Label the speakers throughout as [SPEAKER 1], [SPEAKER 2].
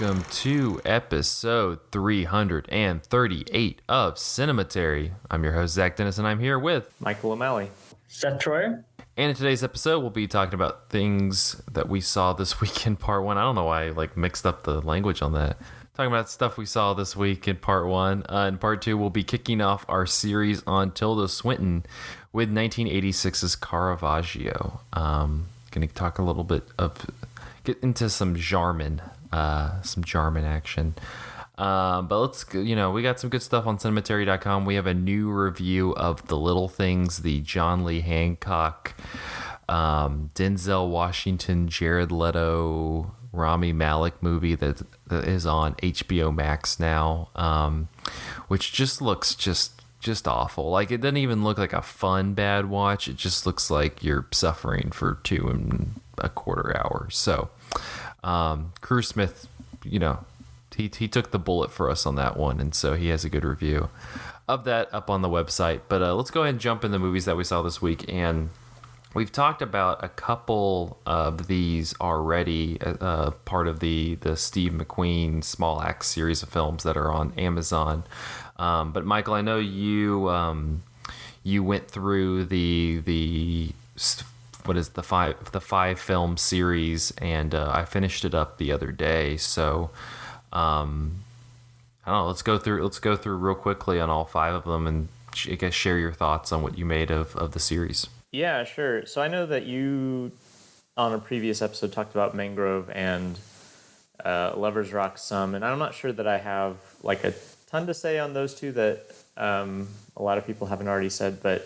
[SPEAKER 1] welcome to episode 338 of Cinematary. I'm your host, Zach Dennis, and I'm here with
[SPEAKER 2] Michael O'Malley.
[SPEAKER 3] Seth Troyer.
[SPEAKER 1] And in today's episode, we'll be talking about things that we saw this week in part one. I don't know why I mixed up the language on that. Talking about stuff we saw this week in part one. In part two, we'll be kicking off our series on Tilda Swinton with 1986's Caravaggio. Going to talk a little bit get into some Jarman action. But let's, we got some good stuff on cinematary.com. We have a new review of The Little Things, the John Lee Hancock, Denzel Washington, Jared Leto, Rami Malek movie that is on HBO Max now, which just looks just awful. Like, it doesn't even look like a fun bad watch. It just looks like you're suffering for 2.25 hours. So Crew Smith, he took the bullet for us on that one, and so he has a good review of that up on the website. But let's go ahead and jump in the movies that we saw this week, and we've talked about a couple of these already, part of the Steve McQueen Small Axe series of films that are on Amazon. But Michael, I know you went through the five film series, and I finished it up the other day. So I don't know. Let's go through real quickly on all five of them, and I guess share your thoughts on what you made of the series.
[SPEAKER 2] Yeah, sure. So I know that you, on a previous episode, talked about Mangrove and Lover's Rock some, and I'm not sure that I have a ton to say on those two that a lot of people haven't already said, but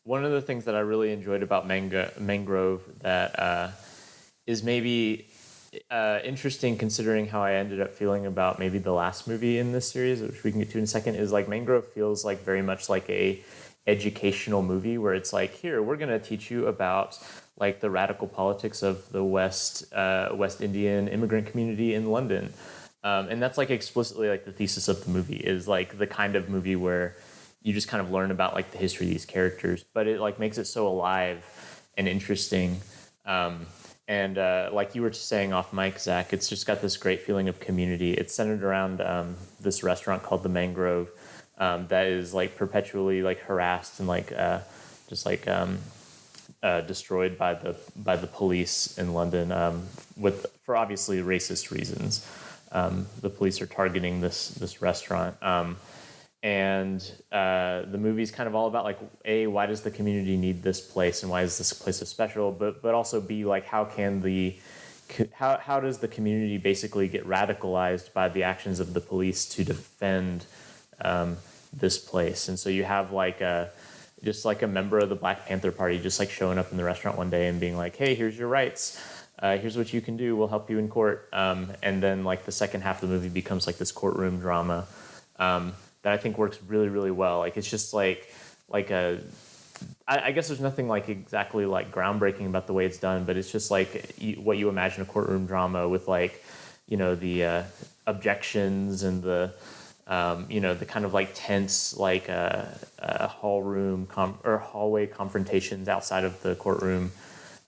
[SPEAKER 2] one of the things that I really enjoyed about Mangrove that is maybe interesting considering how I ended up feeling about maybe the last movie in this series, which we can get to in a second, is Mangrove feels very much like a educational movie where it's here, we're going to teach you about the radical politics of the West Indian immigrant community in London. And that's explicitly the thesis of the movie is the kind of movie where you just kind of learn about the history of these characters, but it makes it so alive and interesting. And like you were saying off mic, Zach, it's just got this great feeling of community. It's centered around this restaurant called the Mangrove that is perpetually harassed and destroyed by the police in London for obviously racist reasons. The police are targeting this restaurant. And the movie's kind of all about A, why does the community need this place and why is this place so special? But also B, how does the community basically get radicalized by the actions of the police to defend this place? And so you have a member of the Black Panther Party just showing up in the restaurant one day and being hey, here's your rights. Here's what you can do. We'll help you in court. And then the second half of the movie becomes this courtroom drama that I think works really, really well. It's just I guess there's nothing exactly groundbreaking about the way it's done, but it's just what you imagine a courtroom drama with the objections and the the kind of tense hallway confrontations outside of the courtroom.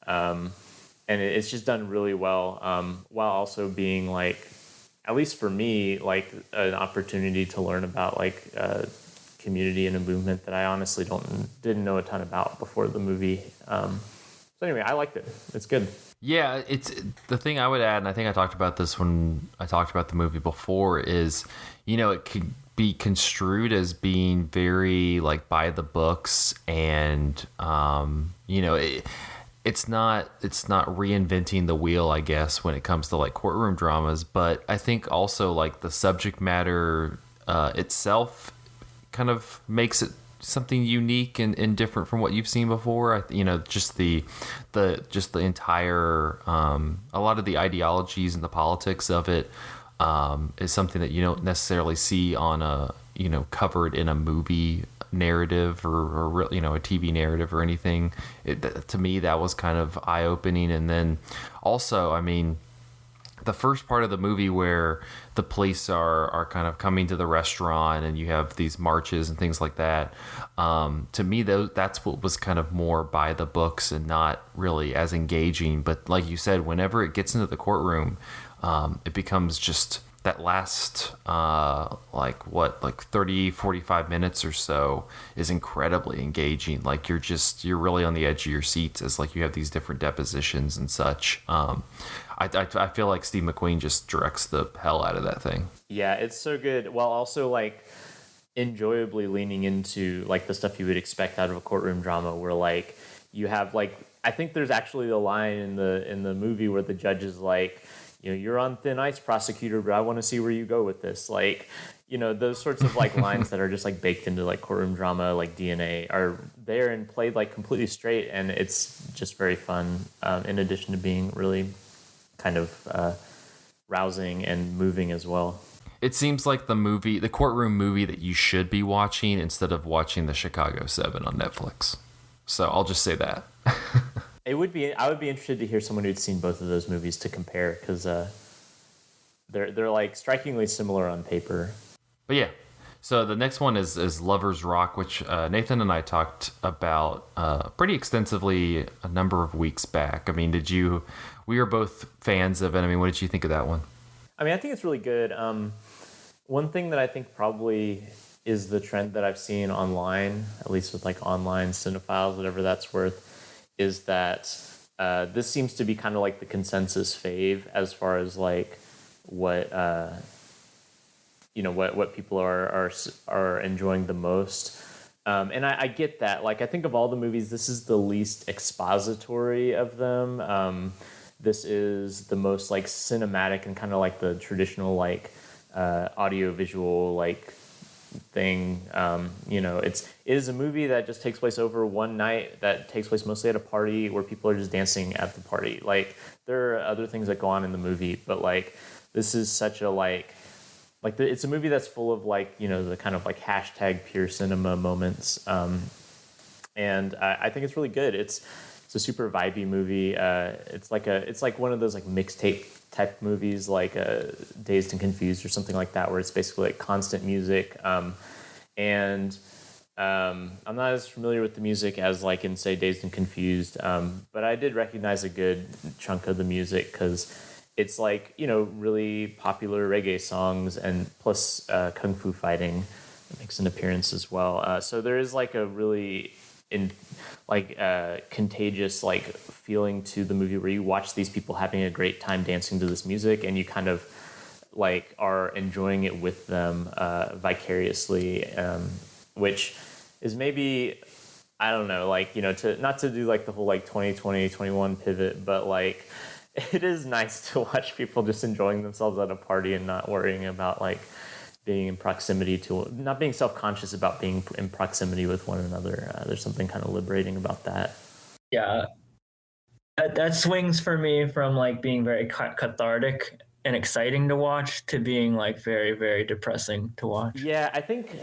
[SPEAKER 2] And it's just done really well, while also being at least for me, an opportunity to learn about community and a movement that I honestly didn't know a ton about before the movie. So anyway, I liked it. It's good.
[SPEAKER 1] Yeah, it's the thing I would add, and I think I talked about this when I talked about the movie before, is it could be construed as being very by the books, and it's not reinventing the wheel, I guess, when it comes to courtroom dramas. But I think also the subject matter itself kind of makes it something unique and different from what you've seen before. Just the entire a lot of the ideologies and the politics of it is something that you don't necessarily see on a covered in a movie narrative or a TV narrative or anything. To me, that was kind of eye-opening. And then also, the first part of the movie where the police are kind of coming to the restaurant and you have these marches and things like that, to me, that's what was kind of more by the books and not really as engaging. But like you said, whenever it gets into the courtroom, it becomes just that last 30, 45 minutes or so is incredibly engaging. Like you're really on the edge of your seats as like you have these different depositions and such. I feel like Steve McQueen just directs the hell out of that thing.
[SPEAKER 2] Yeah, it's so good, while also like enjoyably leaning into like the stuff you would expect out of a courtroom drama, where like you have like, I think there's actually a line in the movie where the judge is like, you're on thin ice, prosecutor, but I want to see where you go with this. Like, those sorts of like lines that are just like baked into like courtroom drama, like DNA, are there and played like completely straight, and it's just very fun. In addition to being really kind of rousing and moving as well.
[SPEAKER 1] It seems like the courtroom movie that you should be watching instead of watching the Chicago 7 on Netflix. So I'll just say that.
[SPEAKER 2] I would be interested to hear someone who'd seen both of those movies to compare, because they're like strikingly similar on paper. But
[SPEAKER 1] yeah, so the next one is Lovers Rock, which Nathan and I talked about pretty extensively a number of weeks back. I mean, we were both fans of it. I mean, what did you think of that one?
[SPEAKER 2] I mean, I think it's really good. One thing that I think probably is the trend that I've seen online, at least with like online cinephiles, whatever that's worth, is that this seems to be kind of like the consensus fave as far as like what people are enjoying the most. And I get that. Like, I think of all the movies, this is the least expository of them. This is the most like cinematic and kind of like the traditional like audio visual like thing. It is a movie that just takes place over one night, that takes place mostly at a party where people are just dancing at the party. Like, there are other things that go on in the movie, but like this is such a it's a movie that's full of like, the kind of like hashtag pure cinema moments. And I think it's really good. It's a super vibey movie. It's like one of those like mixtape type movies, like Dazed and Confused or something like that, where it's basically like constant music. And I'm not as familiar with the music as like in say Dazed and Confused, but I did recognize a good chunk of the music because it's like, really popular reggae songs, and plus kung fu fighting makes an appearance as well. So there is like a really contagious like feeling to the movie where you watch these people having a great time dancing to this music, and you kind of like are enjoying it with them vicariously, which is maybe, I don't know, like, to not to do like the whole like 2020 21 pivot, but like it is nice to watch people just enjoying themselves at a party and not worrying about like being in proximity to, not being self-conscious about being in proximity with one another. There's something kind of liberating about that.
[SPEAKER 3] Yeah, that swings for me from like being very cathartic and exciting to watch to being like very, very depressing to watch.
[SPEAKER 2] Yeah, I think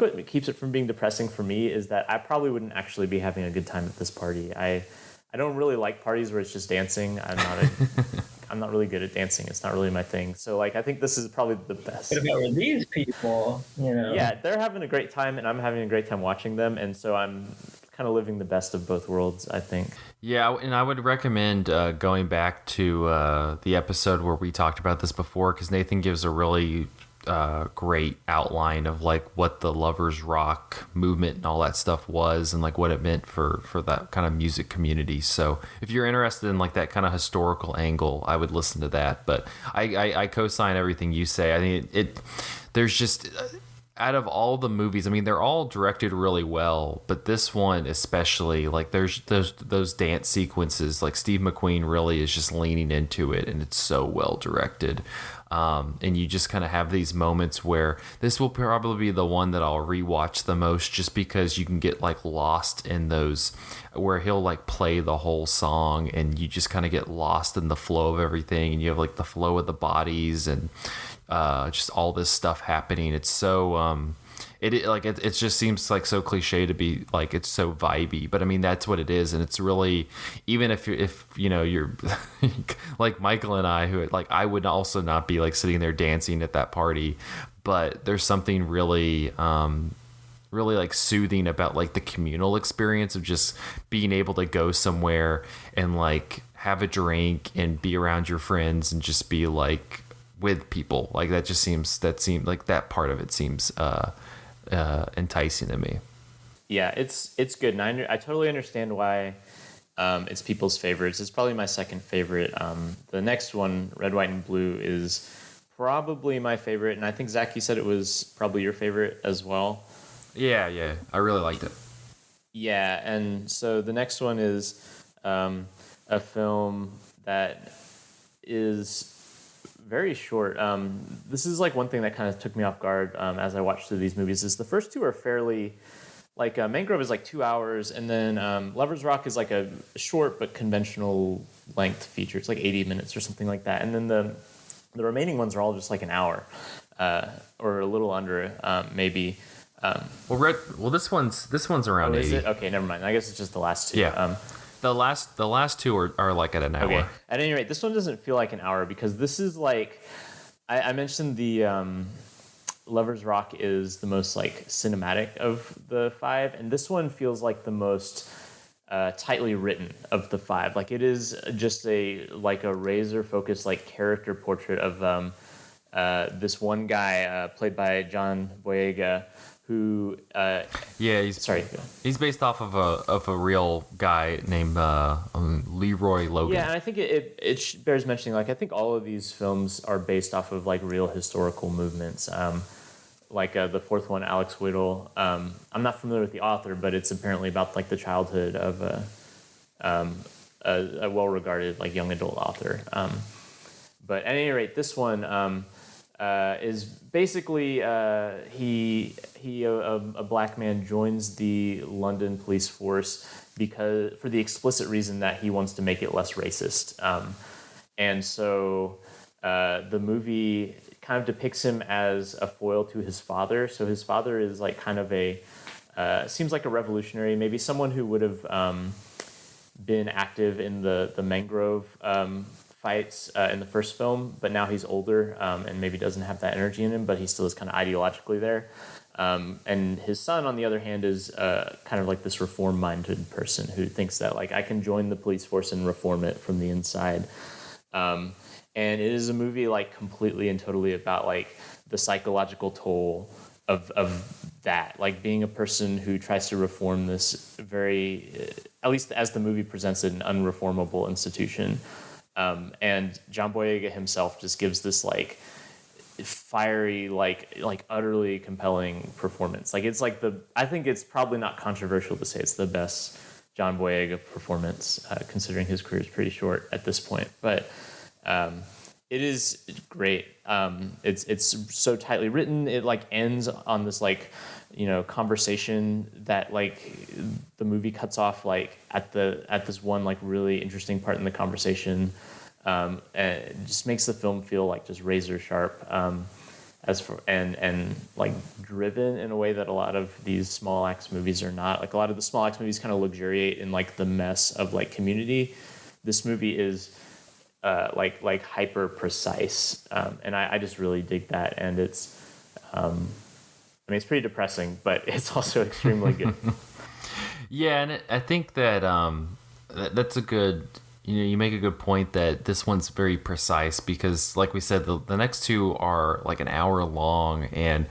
[SPEAKER 2] what keeps it from being depressing for me is that I probably wouldn't actually be having a good time at this party. I don't really like parties where it's just dancing. I'm not really good at dancing. It's not really my thing. So like, I think this is probably the best.
[SPEAKER 3] What about these people?
[SPEAKER 2] Yeah, they're having a great time, and I'm having a great time watching them, and so I'm kind of living the best of both worlds, I think.
[SPEAKER 1] Yeah, and I would recommend going back to the episode where we talked about this before, because Nathan gives a really great outline of like what the Lovers Rock movement and all that stuff was, and like what it meant for that kind of music community. So if you're interested in like that kind of historical angle, I would listen to that. But I co-sign everything you say. I think there's just out of all the movies, I mean, they're all directed really well, but this one especially, like there's those dance sequences, like Steve McQueen really is just leaning into it, and it's so well directed. And you just kind of have these moments where this will probably be the one that I'll rewatch the most, just because you can get like lost in those, where he'll like play the whole song and you just kind of get lost in the flow of everything, and you have like the flow of the bodies and just all this stuff happening. It's so it just seems like so cliche to be like it's so vibey, but I mean that's what it is. And it's really, even if you're like Michael and I, who like I would also not be like sitting there dancing at that party, but there's something really really like soothing about like the communal experience of just being able to go somewhere and like have a drink and be around your friends and just be like with people. Like that seems like that part of it seems enticing to me.
[SPEAKER 2] Yeah, it's good, and I totally understand why it's people's favorites. It's probably my second favorite. The next one, Red, White, and Blue, is probably my favorite, and I think, Zach, you said it was probably your favorite as well.
[SPEAKER 1] Yeah, I really liked it.
[SPEAKER 2] Yeah, and so the next one is a film that is very short. This is like one thing that kind of took me off guard as I watched through these movies. Is the first two are fairly like Mangrove is like 2 hours, and then Lovers Rock is like a short but conventional length feature. It's like 80 minutes or something like that, and then the remaining ones are all just like an hour or a little under maybe.
[SPEAKER 1] This one's around 80.
[SPEAKER 2] Is it? Okay, never mind. I guess it's just the last two.
[SPEAKER 1] Yeah. The last two are like at an hour.
[SPEAKER 2] Okay. At any rate, this one doesn't feel like an hour because this is like I mentioned the Lovers Rock is the most like cinematic of the five, and this one feels like the most tightly written of the five. Like it is just a razor focused like character portrait of this one guy played by John Boyega, who he's
[SPEAKER 1] based off of a real guy named Leroy Logan.
[SPEAKER 2] Yeah, and I think it bears mentioning, like I think all of these films are based off of like real historical movements. Like the fourth one, Alex Whittle. I'm not familiar with the author, but it's apparently about like the childhood of a well-regarded like young adult author. But at any rate, this one is basically a black man joins the London police force for the explicit reason that he wants to make it less racist. And so the movie kind of depicts him as a foil to his father. So his father is like kind of seems like a revolutionary, maybe someone who would have been active in the Mangrove fights in the first film, but now he's older and maybe doesn't have that energy in him, but he still is kind of ideologically there. And his son, on the other hand, is kind of like this reform-minded person who thinks that like I can join the police force and reform it from the inside. And it is a movie like completely and totally about like the psychological toll of that, like being a person who tries to reform this very, at least as the movie presents it, an unreformable institution. And John Boyega himself just gives this like fiery, like utterly compelling performance. Like it's like I think it's probably not controversial to say it's the best John Boyega performance, considering his career is pretty short at this point. But it is great. It's so tightly written. It like ends on this like, conversation that like the movie cuts off like at this one like really interesting part in the conversation, and it just makes the film feel like just razor sharp, and like driven in a way that a lot of these small acts movies are not. Like a lot of the small acts movies kind of luxuriate in like the mess of like Community. This movie is like hyper precise, and I just really dig that, and it's it's pretty depressing, but it's also extremely good.
[SPEAKER 1] Yeah, and I think that that's a good, you make a good point that this one's very precise because, like we said, the next two are like an hour long, and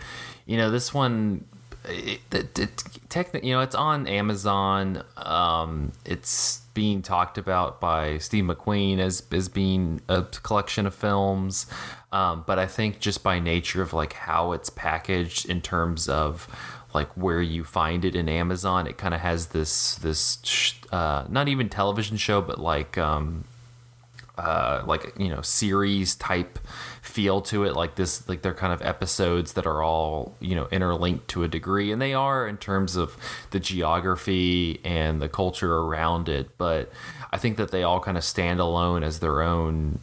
[SPEAKER 1] this one, it's on Amazon. It's being talked about by Steve McQueen as being a collection of films, but I think just by nature of like how it's packaged in terms of like where you find it in Amazon, it kind of has this not even television show, but like series type feel to it, like this, like they're kind of episodes that are all interlinked to a degree, and they are in terms of the geography and the culture around it, but I think that they all kind of stand alone as their own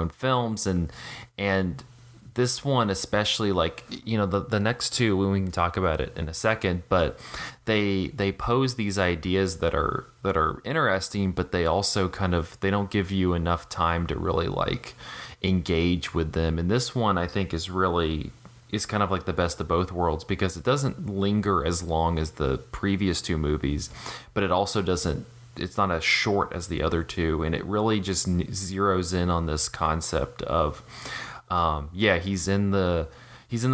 [SPEAKER 1] films, and this one especially, like the next two, we can talk about it in a second, but they pose these ideas that are interesting, but they also they don't give you enough time to really like engage with them. And this one I think is kind of like the best of both worlds because it doesn't linger as long as the previous two movies, but it also doesn't it's not as short as the other two, and it really just zeroes in on this concept of he's in the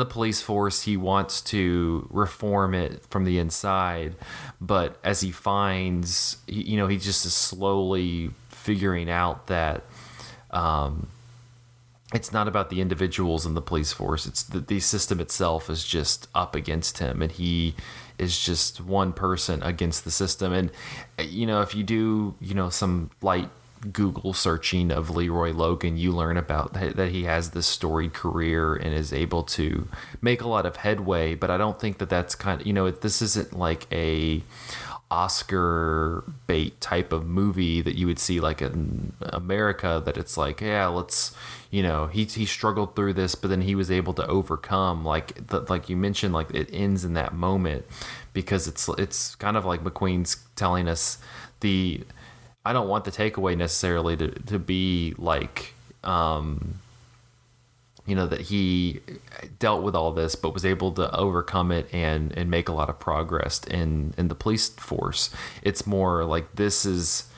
[SPEAKER 1] police force. He wants to reform it from the inside, but as he finds, he just is slowly figuring out that it's not about the individuals in the police force. It's the system itself is just up against him, and he is just one person against the system. And if you do some light Google searching of Leroy Logan, you learn about that he has this storied career and is able to make a lot of headway. But I don't think that that's this isn't like a Oscar bait type of movie that you would see like in America, that it's like, yeah, let's, he struggled through this, but then he was able to overcome, like you mentioned, like it ends in that moment, because it's kind of like McQueen's telling us I don't want the takeaway necessarily to be like, that he dealt with all this, but was able to overcome it and make a lot of progress in the police force. It's more like this is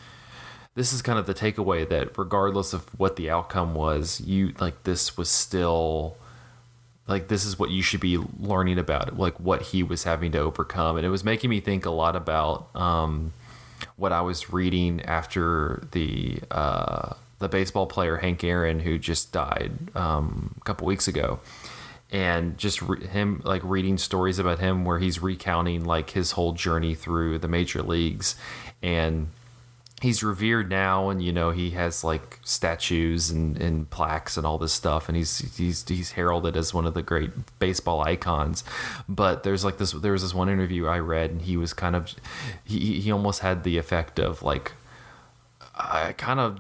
[SPEAKER 1] kind of the takeaway, that regardless of what the outcome was, this was still like, this is what you should be learning about, like what he was having to overcome. And it was making me think a lot about what I was reading after the baseball player Hank Aaron, who just died a couple weeks ago, and just him like reading stories about him where he's recounting like his whole journey through the major leagues, and he's revered now, and he has like statues and plaques and all this stuff, and he's heralded as one of the great baseball icons. But there was this one interview I read, and he was kind of he almost had the effect of like, I kind of,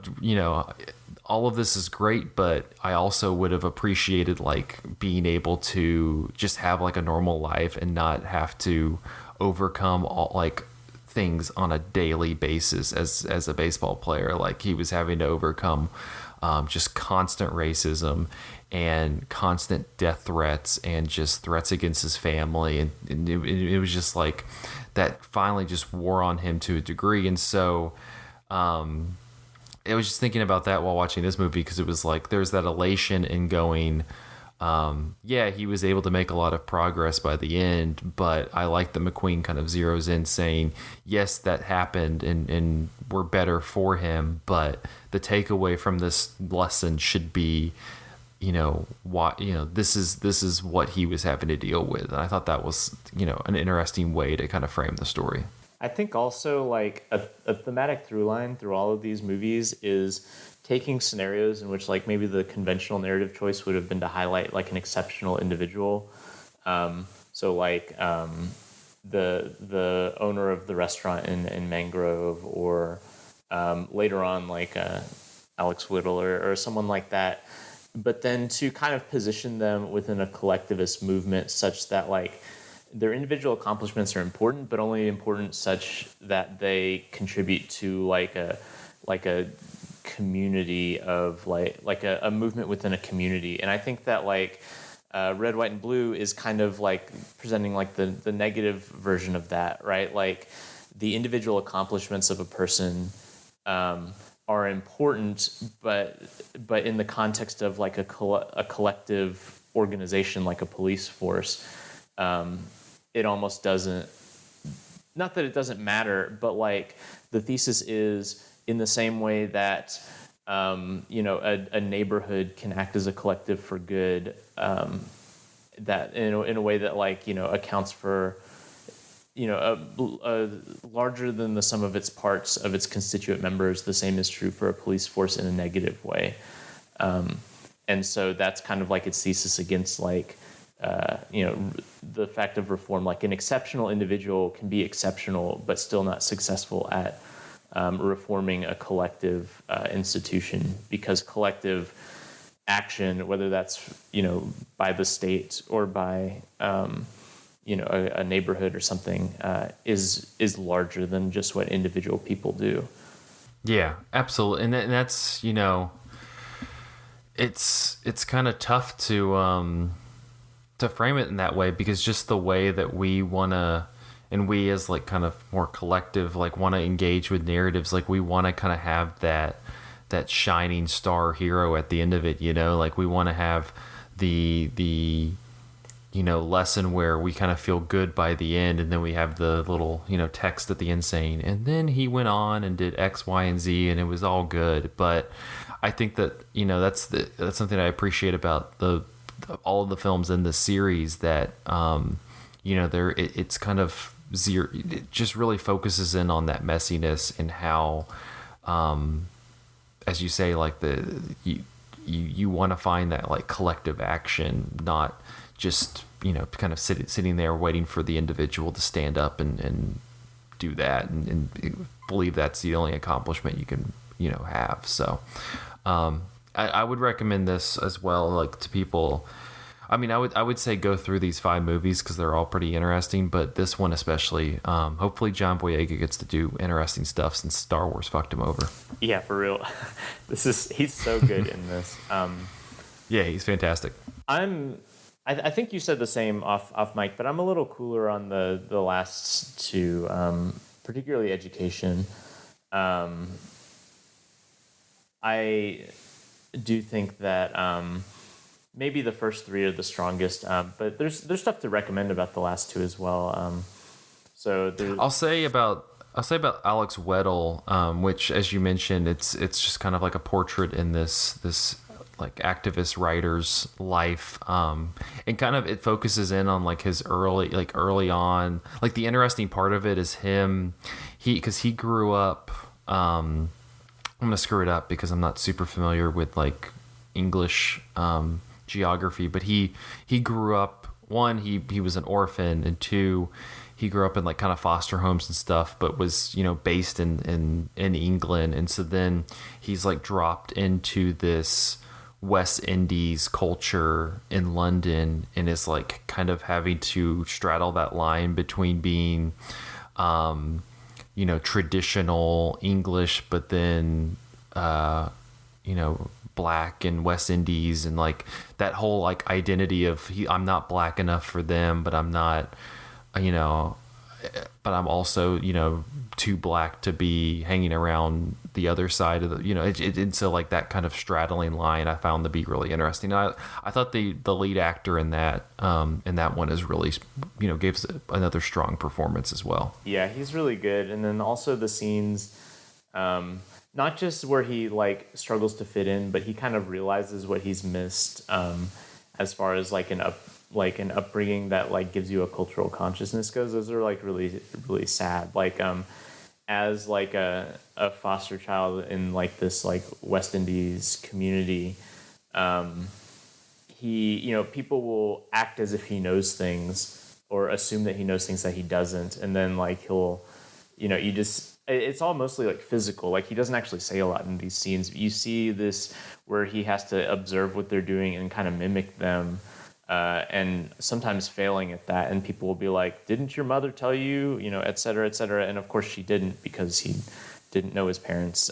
[SPEAKER 1] all of this is great, but I also would have appreciated like being able to just have like a normal life and not have to overcome all like things on a daily basis as a baseball player. Like he was having to overcome just constant racism and constant death threats and just threats against his family. And it was just like that finally just wore on him to a degree. And so I was just thinking about that while watching this movie, because it was like there's that elation in going, he was able to make a lot of progress by the end, but I like that McQueen kind of zeroes in saying, yes, that happened and we're better for him, but the takeaway from this lesson should be, this is what he was having to deal with. And I thought that was, an interesting way to kind of frame the story.
[SPEAKER 2] I think also like a thematic through line through all of these movies is taking scenarios in which like maybe the conventional narrative choice would have been to highlight like an exceptional individual. So like the owner of the restaurant in Mangrove, or later on like Alex Whittle or someone like that. But then to kind of position them within a collectivist movement such that like their individual accomplishments are important, but only important such that they contribute to like a community of like a movement within a community. And I think that like Red, White, and Blue is kind of like presenting like the negative version of that, right? Like the individual accomplishments of a person are important, but in the context of like a collective organization like a police force, it almost doesn't, not that it doesn't matter, but like the thesis is in the same way that a neighborhood can act as a collective for good, that in a way that like accounts for a larger than the sum of its parts of its constituent members. The same is true for a police force in a negative way, and so that's kind of like its thesis against like the fact of reform. Like an exceptional individual can be exceptional but still not successful at reforming a collective institution, because collective action, whether that's by the state or by a neighborhood or something, is larger than just what individual people do.
[SPEAKER 1] Yeah, absolutely. And that's it's kind of tough to frame it in that way, because just the way that we want to and we as like kind of more collective like want to engage with narratives, like we want to kind of have that shining star hero at the end of it, you know, like we want to have the you know, lesson where we kind of feel good by the end, and then we have the little, you know, text at the end saying, and then he went on and did X, Y, and Z, and it was all good. But I think that, you know, that's something I appreciate about all of the films in this series, that you know, it's kind of zero. It just really focuses in on that messiness and how, as you say, like you want to find that like collective action, not just, you know, kind of sitting there waiting for the individual to stand up and do that and believe that's the only accomplishment you can, you know, have. So I would recommend this as well, like, to people. I mean, I would say go through these 5 movies because they're all pretty interesting, but this one especially. Hopefully John Boyega gets to do interesting stuff since Star Wars fucked him over.
[SPEAKER 2] Yeah, for real. He's so good in this.
[SPEAKER 1] Yeah, he's fantastic.
[SPEAKER 2] I think you said the same off mic, but I'm a little cooler on the last 2, particularly Education. I do think that maybe the first 3 are the strongest, but there's stuff to recommend about the last 2 as well. I'll
[SPEAKER 1] say about Alex Weddle, which, as you mentioned, it's just kind of like a portrait in this like activist writer's life, and kind of it focuses in on like his early on, like the interesting part of it is because he grew up, I'm gonna screw it up because I'm not super familiar with like English geography, but he grew up, 1, he was an orphan, and 2, he grew up in like kind of foster homes and stuff, but was, you know, based in England, and so then he's like dropped into this West Indies culture in London, and is like kind of having to straddle that line between being you know, traditional English, but then you know, black and West Indies, and like that whole like identity of I'm not black enough for them, but I'm not, you know, but I'm also, you know, too black to be hanging around the other side of the, you know, and so like that kind of straddling line I found to be really interesting. And I thought the lead actor in that one is really, you know, gives another strong performance as well.
[SPEAKER 2] Yeah, he's really good. And then also the scenes, not just where he like struggles to fit in, but he kind of realizes what he's missed, as far as like an upbringing that like gives you a cultural consciousness goes. Those are like really, really sad. Like as like a foster child in like this like West Indies community, he, you know, people will act as if he knows things or assume that he knows things that he doesn't, and then like he'll, you know, it's all mostly like physical. Like he doesn't actually say a lot in these scenes. You see this where he has to observe what they're doing and kind of mimic them, and sometimes failing at that. And people will be like, "Didn't your mother tell you?" You know, et cetera, et cetera. And of course she didn't, because he didn't know his parents.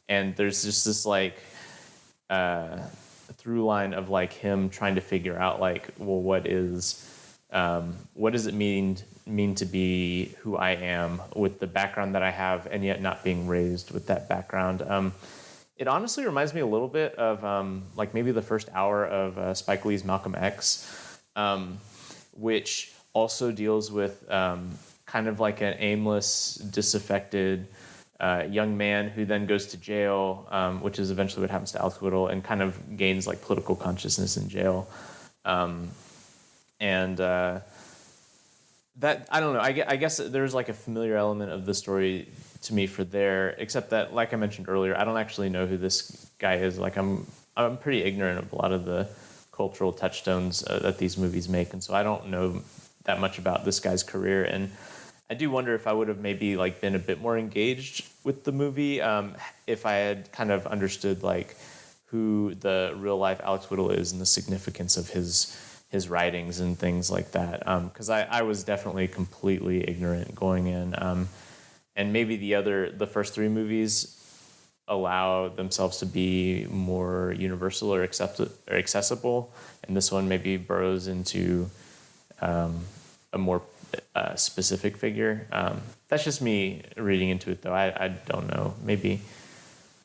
[SPEAKER 2] And there's just this like through line of like him trying to figure out like, well, what does it mean to be who I am with the background that I have, and yet not being raised with that background. It honestly reminds me a little bit of like maybe the first hour of Spike Lee's Malcolm X, which also deals with kind of like an aimless, disaffected young man who then goes to jail, which is eventually what happens to Alex Whittle, and kind of gains like political consciousness in jail. That, I don't know, I guess there's like a familiar element of the story to me for there, except that, like I mentioned earlier, I don't actually know who this guy is. Like I'm pretty ignorant of a lot of the cultural touchstones that these movies make, and so I don't know that much about this guy's career. And I do wonder if I would have maybe like been a bit more engaged with the movie if I had kind of understood like who the real life Alex Whittle is and the significance of his writings and things like that. Because I was definitely completely ignorant going in. And maybe the first 3 movies allow themselves to be more universal or accessible, and this one maybe burrows into a more specific figure. That's just me reading into it, though. I don't know. Maybe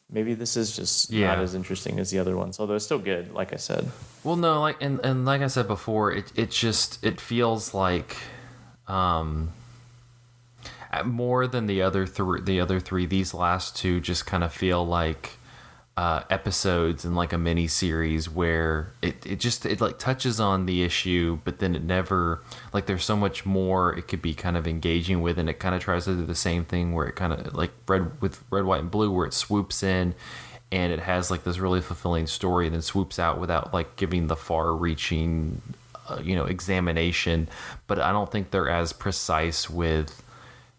[SPEAKER 2] this is just not as interesting as the other ones, although it's still good, like I said.
[SPEAKER 1] Well, no, like and like I said before, it feels like more than the other three. These last two just kind of feel like episodes in like a mini series where it like touches on the issue, but then it never, like, there's so much more it could be kind of engaging with, and it kind of tries to do the same thing where it kind of like red, white, and blue, where it swoops in and it has like this really fulfilling story and then swoops out without like giving the far reaching examination. But I don't think they're as precise with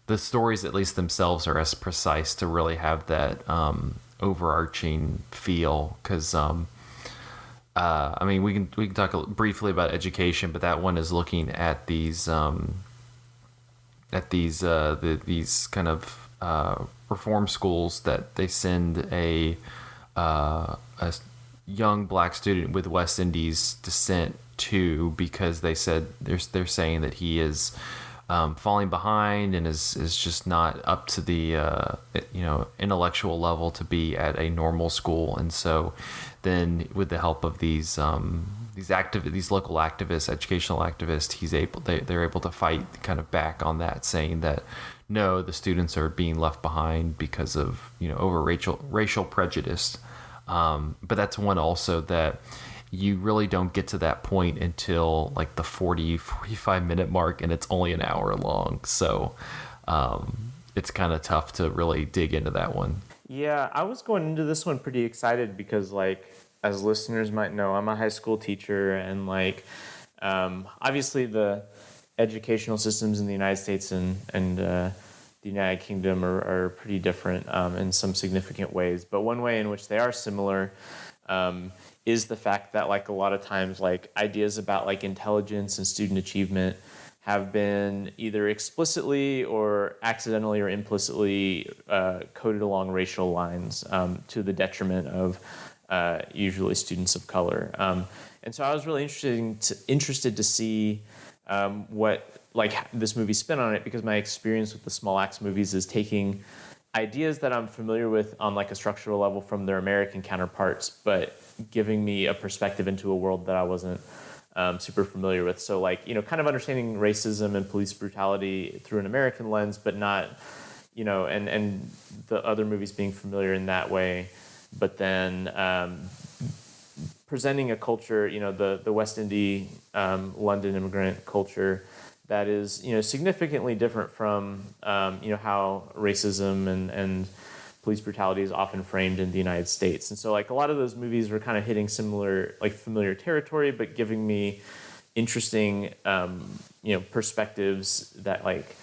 [SPEAKER 1] the stories, at least themselves, are as precise to really have that overarching feel. Because I mean, we can talk briefly about education, but that one is looking at these these kind of reform schools that they send a young black student with West Indies descent to, because they said they're saying that he is falling behind and is just not up to the intellectual level to be at a normal school. And so then with the help of these local activists, educational activists, they're able to fight kind of back on that, saying that no, the students are being left behind because of over racial prejudice. But that's one also that you really don't get to that point until like the 45 minute mark, and it's only an hour long. So it's kind of tough to really dig into that one.
[SPEAKER 2] Yeah, I was going into this one pretty excited because, like, as listeners might know, I'm a high school teacher, and like obviously the educational systems in the United States and the United Kingdom are pretty different in some significant ways. But one way in which they are similar is the fact that, like, a lot of times, like, ideas about like intelligence and student achievement have been either explicitly or accidentally or implicitly coded along racial lines to the detriment of usually students of color. And so I was really interested to see what like this movie spin on it, because my experience with the Small Axe movies is taking ideas that I'm familiar with on like a structural level from their American counterparts, but giving me a perspective into a world that I wasn't super familiar with. So like, kind of understanding racism and police brutality through an American lens, but not, and the other movies being familiar in that way, but then presenting a culture, the West Indian London immigrant culture that is, significantly different from, how racism and police brutality is often framed in the United States. And so like a lot of those movies were kind of hitting similar, like familiar territory, but giving me interesting, perspectives that like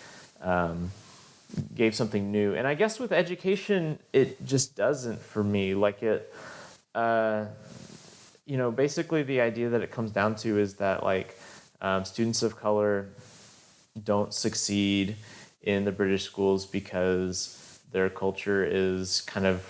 [SPEAKER 2] gave something new. And I guess with education, it just doesn't for me. Like it, basically the idea that it comes down to is that like students of color don't succeed in the British schools because their culture is kind of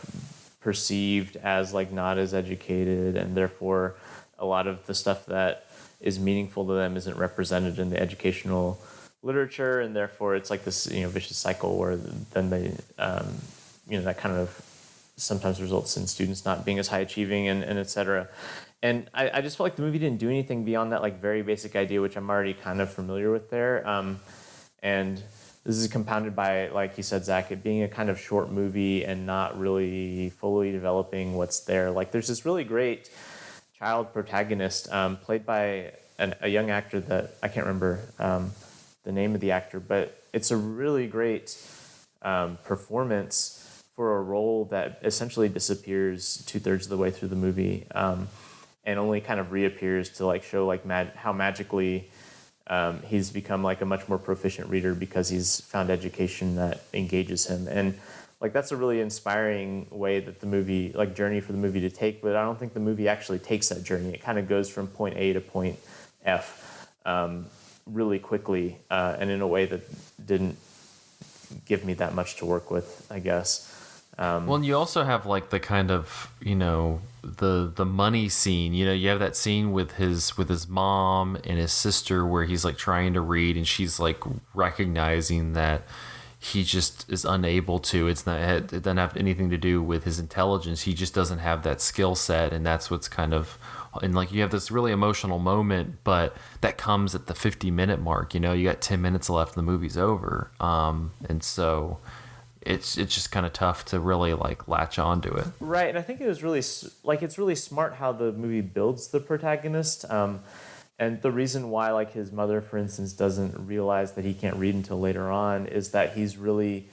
[SPEAKER 2] perceived as like not as educated, and therefore a lot of the stuff that is meaningful to them isn't represented in the educational literature, and therefore it's like this vicious cycle where then they that kind of sometimes results in students not being as high achieving and et cetera. And I just felt like the movie didn't do anything beyond that like very basic idea, which I'm already kind of familiar with there. And this is compounded by, like you said, Zach, it being a kind of short movie and not really fully developing what's there. Like there's this really great child protagonist played by a young actor that I can't remember the name of the actor, but it's a really great performance for a role that essentially disappears 2/3 of the way through the movie. And only kind of reappears to like show like how magically he's become like a much more proficient reader because he's found education that engages him. And like that's a really inspiring way that the movie, like journey for the movie to take, but I don't think the movie actually takes that journey. It kind of goes from point A to point F really quickly and in a way that didn't give me that much to work with, I guess.
[SPEAKER 1] Well, and you also have like the kind of, the money scene. You have that scene with his mom and his sister where he's like trying to read and she's like recognizing that he just is unable to. It doesn't have anything to do with his intelligence. He just doesn't have that skill set, and that's what's kind of, and like you have this really emotional moment, but that comes at the 50-minute mark. You got 10 minutes left, and the movie's over. And so it's just kind of tough to really like latch onto it.
[SPEAKER 2] Right, and I think it was really it's really smart how the movie builds the protagonist. And the reason why, like, his mother, for instance, doesn't realize that he can't read until later on is that he's really,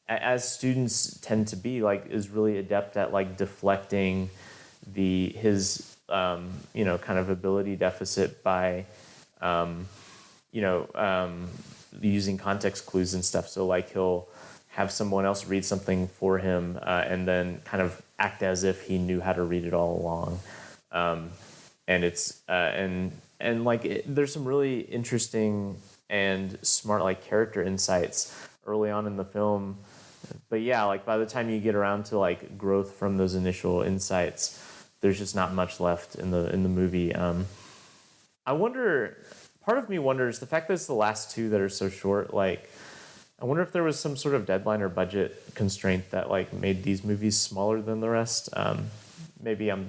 [SPEAKER 2] as students tend to be, like, is really adept at like deflecting his kind of ability deficit by using context clues and stuff. So like he'll have someone else read something for him and then kind of act as if he knew how to read it all along. And it's there's some really interesting and smart like character insights early on in the film. But yeah, like by the time you get around to like growth from those initial insights, there's just not much left in the movie. I wonder, part of me wonders, the fact that it's the last two that are so short, like I wonder if there was some sort of deadline or budget constraint that like made these movies smaller than the rest. Maybe I'm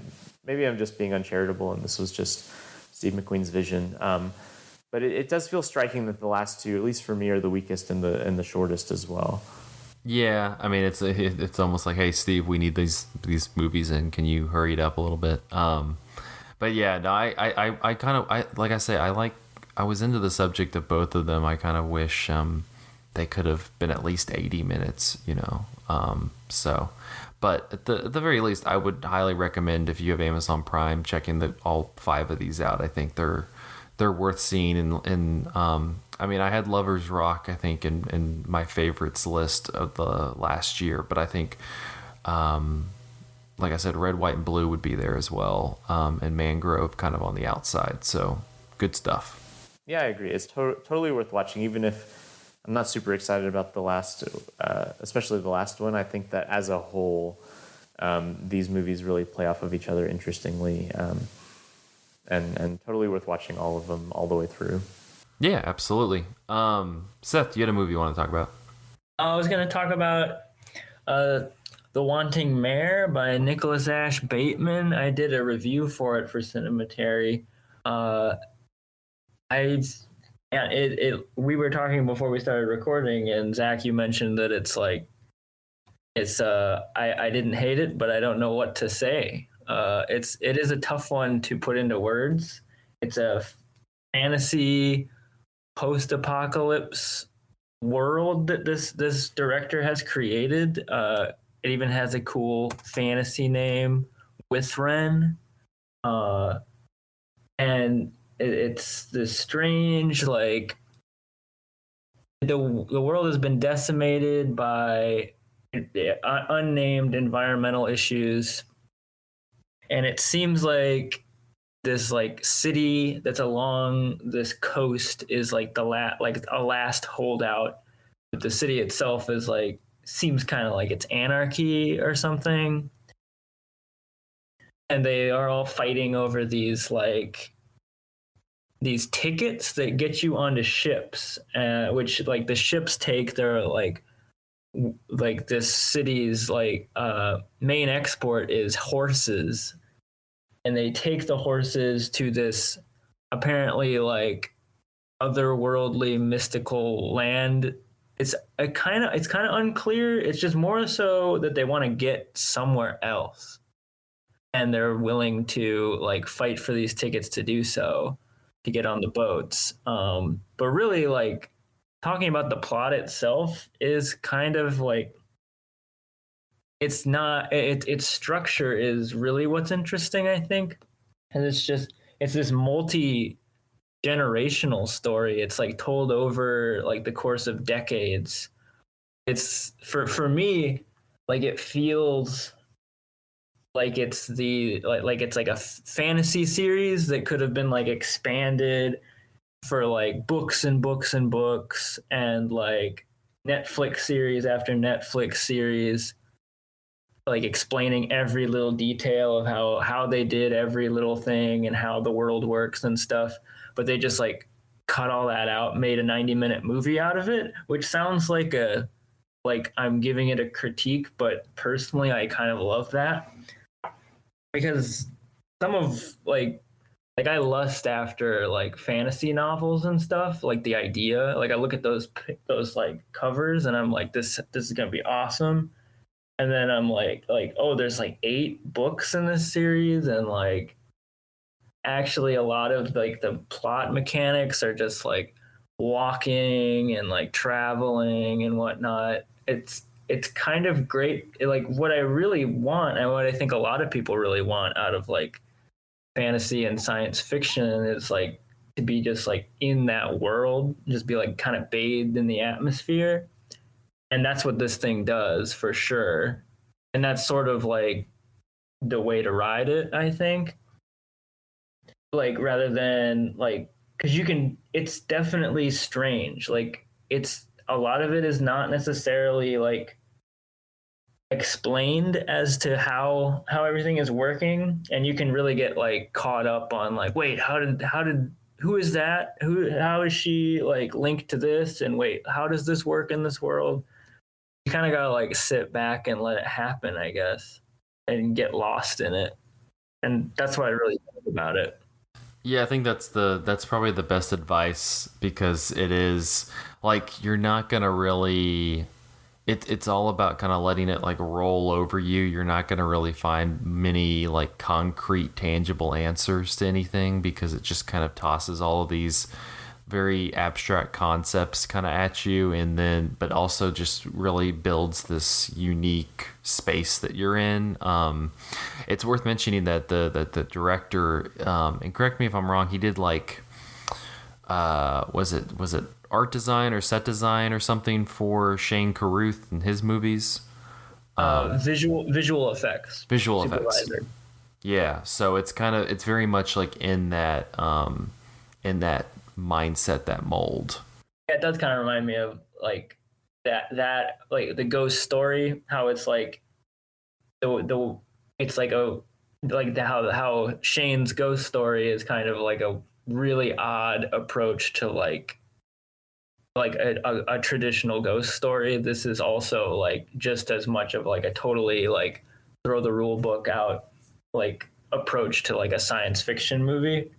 [SPEAKER 2] just being uncharitable and this was just Steve McQueen's vision. But it does feel striking that the last two, at least for me, are the weakest and the shortest as well.
[SPEAKER 1] Yeah, I mean it's almost like, hey Steve, we need these movies in. Can you hurry it up a little bit? But yeah, no, I kind of like I say, I was into the subject of both of them. I kind of wish they could have been at least 80 minutes, So, but at the very least, I would highly recommend, if you have Amazon Prime, checking all 5 of these out. I think they're worth seeing. And I mean, I had Lovers Rock, I think, in my favorites list of the last year, but I think, like I said, Red, White, and Blue would be there as well, and Mangrove kind of on the outside. So good stuff.
[SPEAKER 2] Yeah, I agree. It's totally worth watching, even if I'm not super excited about the last, especially the last one. I think that as a whole, these movies really play off of each other interestingly, and totally worth watching all of them all the way through.
[SPEAKER 1] Yeah, absolutely. Seth, you had a movie you want to talk about?
[SPEAKER 3] I was going to talk about The Wanting Mare by Nicholas Ash Bateman. I did a review for it for Cinematary. We were talking before we started recording, and Zach, you mentioned that I didn't hate it, but I don't know what to say. It is a tough one to put into words. It's a fantasy post-apocalypse world that this director has created. It even has a cool fantasy name, Withran, and it's this strange, like, the world has been decimated by unnamed environmental issues, and it seems like this like city that's along this coast is like a last holdout, but the city itself is like, seems kind of like it's anarchy or something, and they are all fighting over these tickets that get you onto ships, which like the ships take their like this city's main export is horses, and they take the horses to this apparently like otherworldly mystical land. It's kind of unclear. It's just more so that they want to get somewhere else, and they're willing to like fight for these tickets to do so, to get on the boats. But really, like, talking about the plot itself is kind of like, it's not, its structure is really what's interesting, I think. And it's this multi-generational story. It's like told over like the course of decades. It's for me, like, it feels like it's it's like a fantasy series that could have been like expanded for like books and books and books, and like Netflix series after Netflix series. like explaining every little detail of how they did every little thing and how the world works and stuff, but they just like cut all that out, made a 90-minute movie out of it, which sounds like I'm giving it a critique, but personally I kind of love that, because some of like I lust after like fantasy novels and stuff, like the idea, like I look at those like covers and I'm like, this is gonna be awesome. And then I'm like, oh, there's like 8 books in this series, and like actually a lot of like the plot mechanics are just like walking and like traveling and whatnot. It's kind of great. Like what I really want, and what I think a lot of people really want out of like fantasy and science fiction, is like to be just like in that world, just be like kind of bathed in the atmosphere. And that's what this thing does for sure. And that's sort of like the way to ride it, I think. Like rather than like, because it's definitely strange. Like it's a lot of it is not necessarily like explained as to how everything is working, and you can really get like caught up on like, wait, how did who is that, how is she like linked to this, and wait, how does this work in this world? You kind of gotta like sit back and let it happen, I guess, and get lost in it. And that's what I really like about it.
[SPEAKER 1] Yeah, I think that's probably the best advice, because it is like you're not gonna really. It's all about kind of letting it like roll over you. You're not gonna really find many like concrete, tangible answers to anything, because it just kind of tosses all of these very abstract concepts kind of at you, and then but also just really builds this unique space that you're in. It's worth mentioning that the director, and correct me if I'm wrong, he did like was it art design or set design or something for Shane Carruth and his movies?
[SPEAKER 3] Visual effects.
[SPEAKER 1] Visual effects. Yeah, so it's very much like in that mindset, that mold.
[SPEAKER 3] Yeah, it does kind of remind me of like that like the ghost story, how it's like the it's like how Shane's ghost story is kind of like a really odd approach to like a traditional ghost story. This is also like just as much of like a totally like throw the rule book out like approach to like a science fiction movie.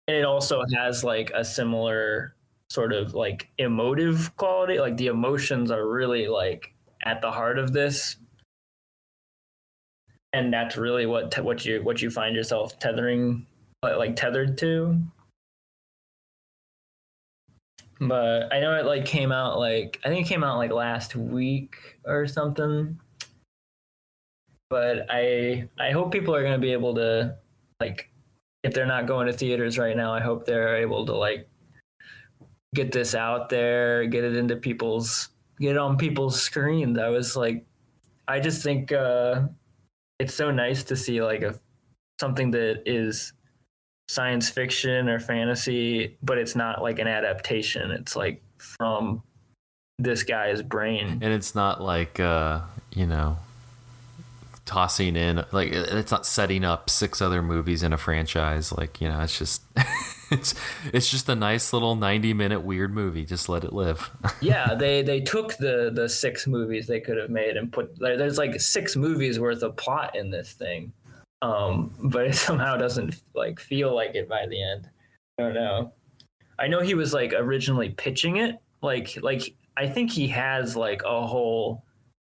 [SPEAKER 3] And it also has like a similar sort of like emotive quality. Like the emotions are really like at the heart of this, and that's really what you find yourself tethered to. But I know it like came out like, I think it came out like last week or something. But I hope people are going to be able to like, if they're not going to theaters right now, I hope they're able to like get this out there, get it on people's screens. I just think it's so nice to see like something that is science fiction or fantasy, but it's not like an adaptation. It's like from this guy's brain.
[SPEAKER 1] And it's not like, tossing in, like it's not setting up 6 other movies in a franchise. Like, it's just, it's just a nice little 90-minute weird movie. Just let it live.
[SPEAKER 3] Yeah, they took the 6 movies they could have made and there's like 6 movies worth of plot in this thing. But it somehow doesn't like feel like it by the end. I don't know. I know he was like originally pitching it like I think he has like a whole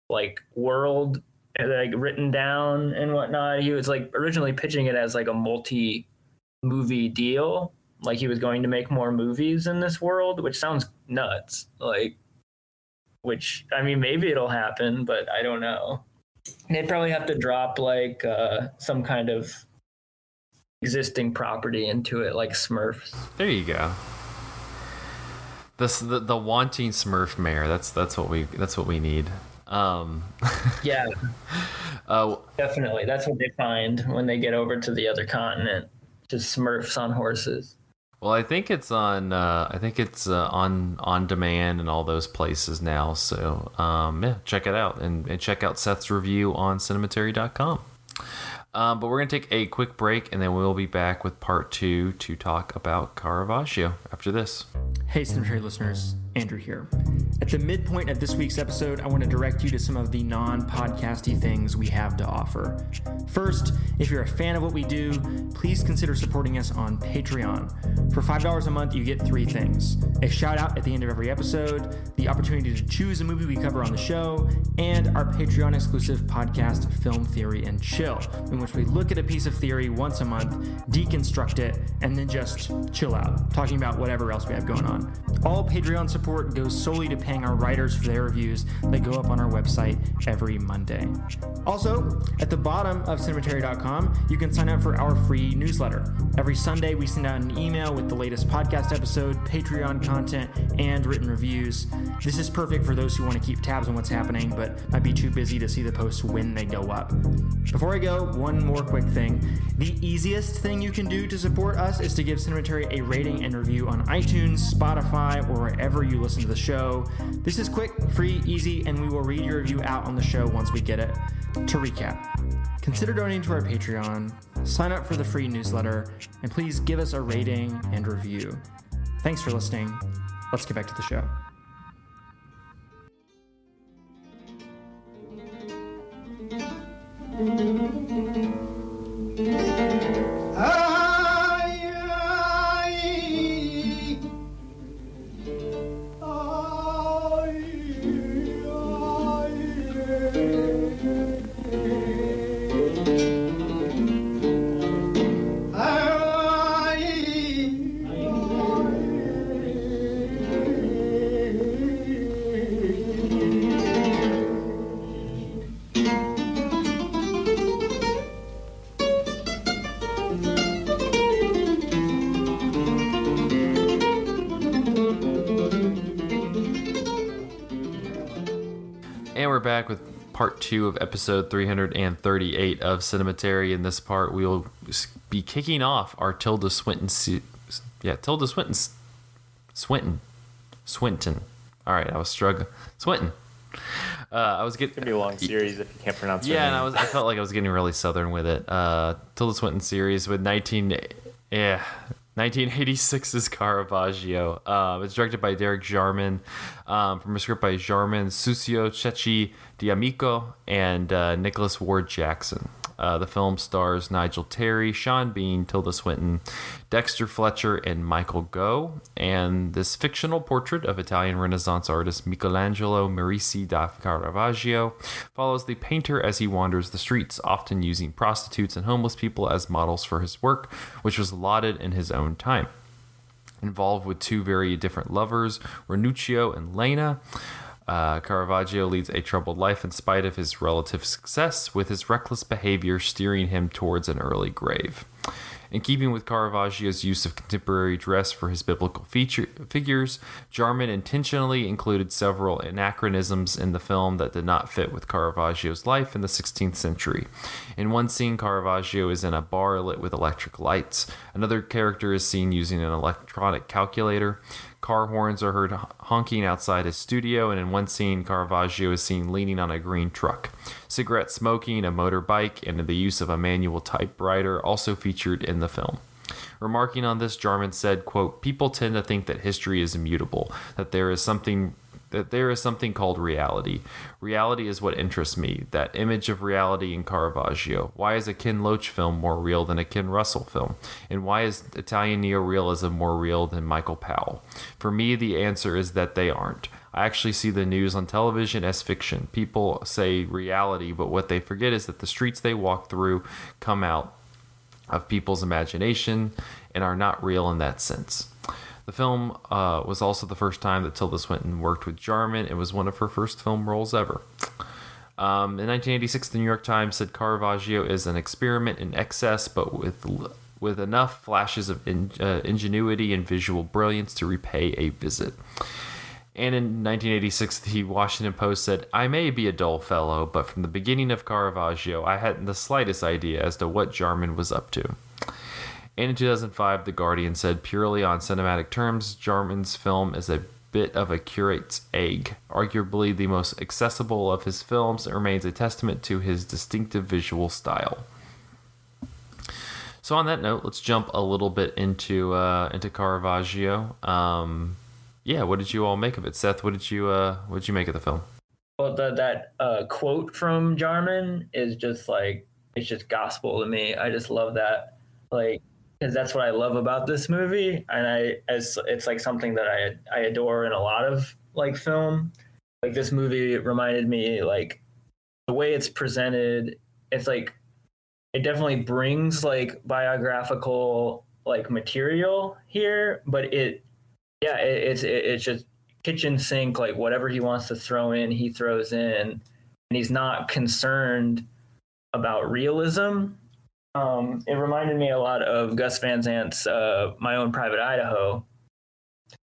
[SPEAKER 3] like world like written down and whatnot. He was like originally pitching it as like a multi-movie deal. Like he was going to make more movies in this world, which sounds nuts. Like, which I mean, maybe it'll happen, but I don't know. They'd probably have to drop like some kind of existing property into it, like Smurfs.
[SPEAKER 1] There you go. The Wanting Mare. That's what we need.
[SPEAKER 3] Yeah. Definitely. That's what they find when they get over to the other continent. Just Smurfs on horses.
[SPEAKER 1] Well, I think it's on. On demand and all those places now. So yeah, check it out and check out Seth's review on cinematary.com. But we're gonna take a quick break and then we'll be back with part 2 to talk about Caravaggio after this.
[SPEAKER 4] Hey, Cemetery listeners, Andrew here. At the midpoint of this week's episode, I want to direct you to some of the non-podcasty things we have to offer. First, if you're a fan of what we do, please consider supporting us on Patreon. For $5 a month, you get 3 things: a shout out at the end of every episode, the opportunity to choose a movie we cover on the show, and our Patreon exclusive podcast, Film Theory and Chill, in which we look at a piece of theory once a month, deconstruct it, and then just chill out, talking about whatever else we have going on. All Patreon support goes solely to paying our writers for their reviews that go up on our website every Monday. Also, at the bottom of cinematary.com, you can sign up for our free newsletter. Every Sunday, we send out an email with the latest podcast episode, Patreon content, and written reviews. This is perfect for those who want to keep tabs on what's happening, but might be too busy to see the posts when they go up. Before I go, one more quick thing. The easiest thing you can do to support us is to give Cinematary a rating and review on iTunes, Spotify, or wherever you listen to the show. This is quick, free, easy, and we will read your review out on the show once we get it. To recap, consider donating to our Patreon, sign up for the free newsletter, and please give us a rating and review. Thanks for listening. Let's get back to the show.
[SPEAKER 1] And we're back with part 2 of episode 338 of Cinematary. In this part, we will be kicking off our Tilda Swinton. Swinton. All right, I was struggling. Swinton. I was getting.
[SPEAKER 2] It's gonna be a long series if you can't pronounce her
[SPEAKER 1] Yeah,
[SPEAKER 2] name.
[SPEAKER 1] and I felt like I was getting really southern with it. Tilda Swinton series with 1986's Caravaggio. It's directed by Derek Jarman, from a script by Jarman, Susio Cecchi D'Amico, and Nicholas Ward Jackson. The film stars Nigel Terry, Sean Bean, Tilda Swinton, Dexter Fletcher, and Michael Gough. And this fictional portrait of Italian Renaissance artist Michelangelo Merisi da Caravaggio follows the painter as he wanders the streets, often using prostitutes and homeless people as models for his work, which was lauded in his own time. Involved with 2 very different lovers, Ranuccio and Lena, Caravaggio leads a troubled life in spite of his relative success, with his reckless behavior steering him towards an early grave. In keeping with Caravaggio's use of contemporary dress for his biblical figures, Jarman intentionally included several anachronisms in the film that did not fit with Caravaggio's life in the 16th century. In one scene, Caravaggio is in a bar lit with electric lights. Another character is seen using an electronic calculator. Car horns are heard honking outside his studio, and in one scene, Caravaggio is seen leaning on a green truck. Cigarette smoking, a motorbike, and the use of a manual typewriter also featured in the film. Remarking on this, Jarman said, quote, "People tend to think that history is immutable, that there is something called reality. Reality is what interests me, that image of reality in Caravaggio. Why is a Ken Loach film more real than a Ken Russell film? And why is Italian neorealism more real than Michael Powell? For me, the answer is that they aren't. I actually see the news on television as fiction. People say reality, but what they forget is that the streets they walk through come out of people's imagination and are not real in that sense." The film was also the first time that Tilda Swinton worked with Jarman. It was one of her first film roles ever. In 1986, the New York Times said Caravaggio is an experiment in excess, but with enough flashes of ingenuity and visual brilliance to repay a visit. And in 1986, the Washington Post said, "I may be a dull fellow, but from the beginning of Caravaggio, I hadn't the slightest idea as to what Jarman was up to." And in 2005, The Guardian said, purely on cinematic terms, Jarman's film is a bit of a curate's egg. Arguably the most accessible of his films, it remains a testament to his distinctive visual style. So on that note, let's jump a little bit into Caravaggio. What did you all make of it? Seth, what did you make of the film?
[SPEAKER 3] Well, that quote from Jarman is just like, it's just gospel to me. I just love that, like, because that's what I love about this movie, and it's like something that I adore in a lot of like film. Like this movie reminded me, like, the way it's presented. It's like it definitely brings like biographical like material here, but it's just kitchen sink, like whatever he wants to throw in, he throws in, and he's not concerned about realism. It reminded me a lot of Gus Van Sant's My Own Private Idaho,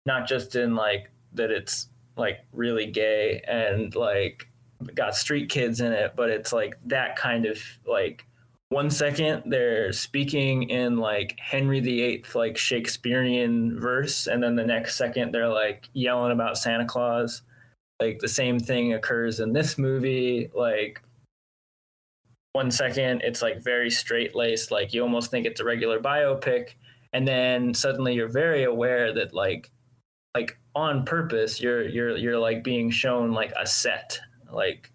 [SPEAKER 3] not just in like that it's like really gay and like got street kids in it, but it's like that kind of like 1 second they're speaking in like Henry VIII, like Shakespearean verse, and then the next second they're like yelling about Santa Claus. Like the same thing occurs in this movie. Like 1 second it's like very straight laced, like you almost think it's a regular biopic, and then suddenly you're very aware that like on purpose you're like being shown like a set, like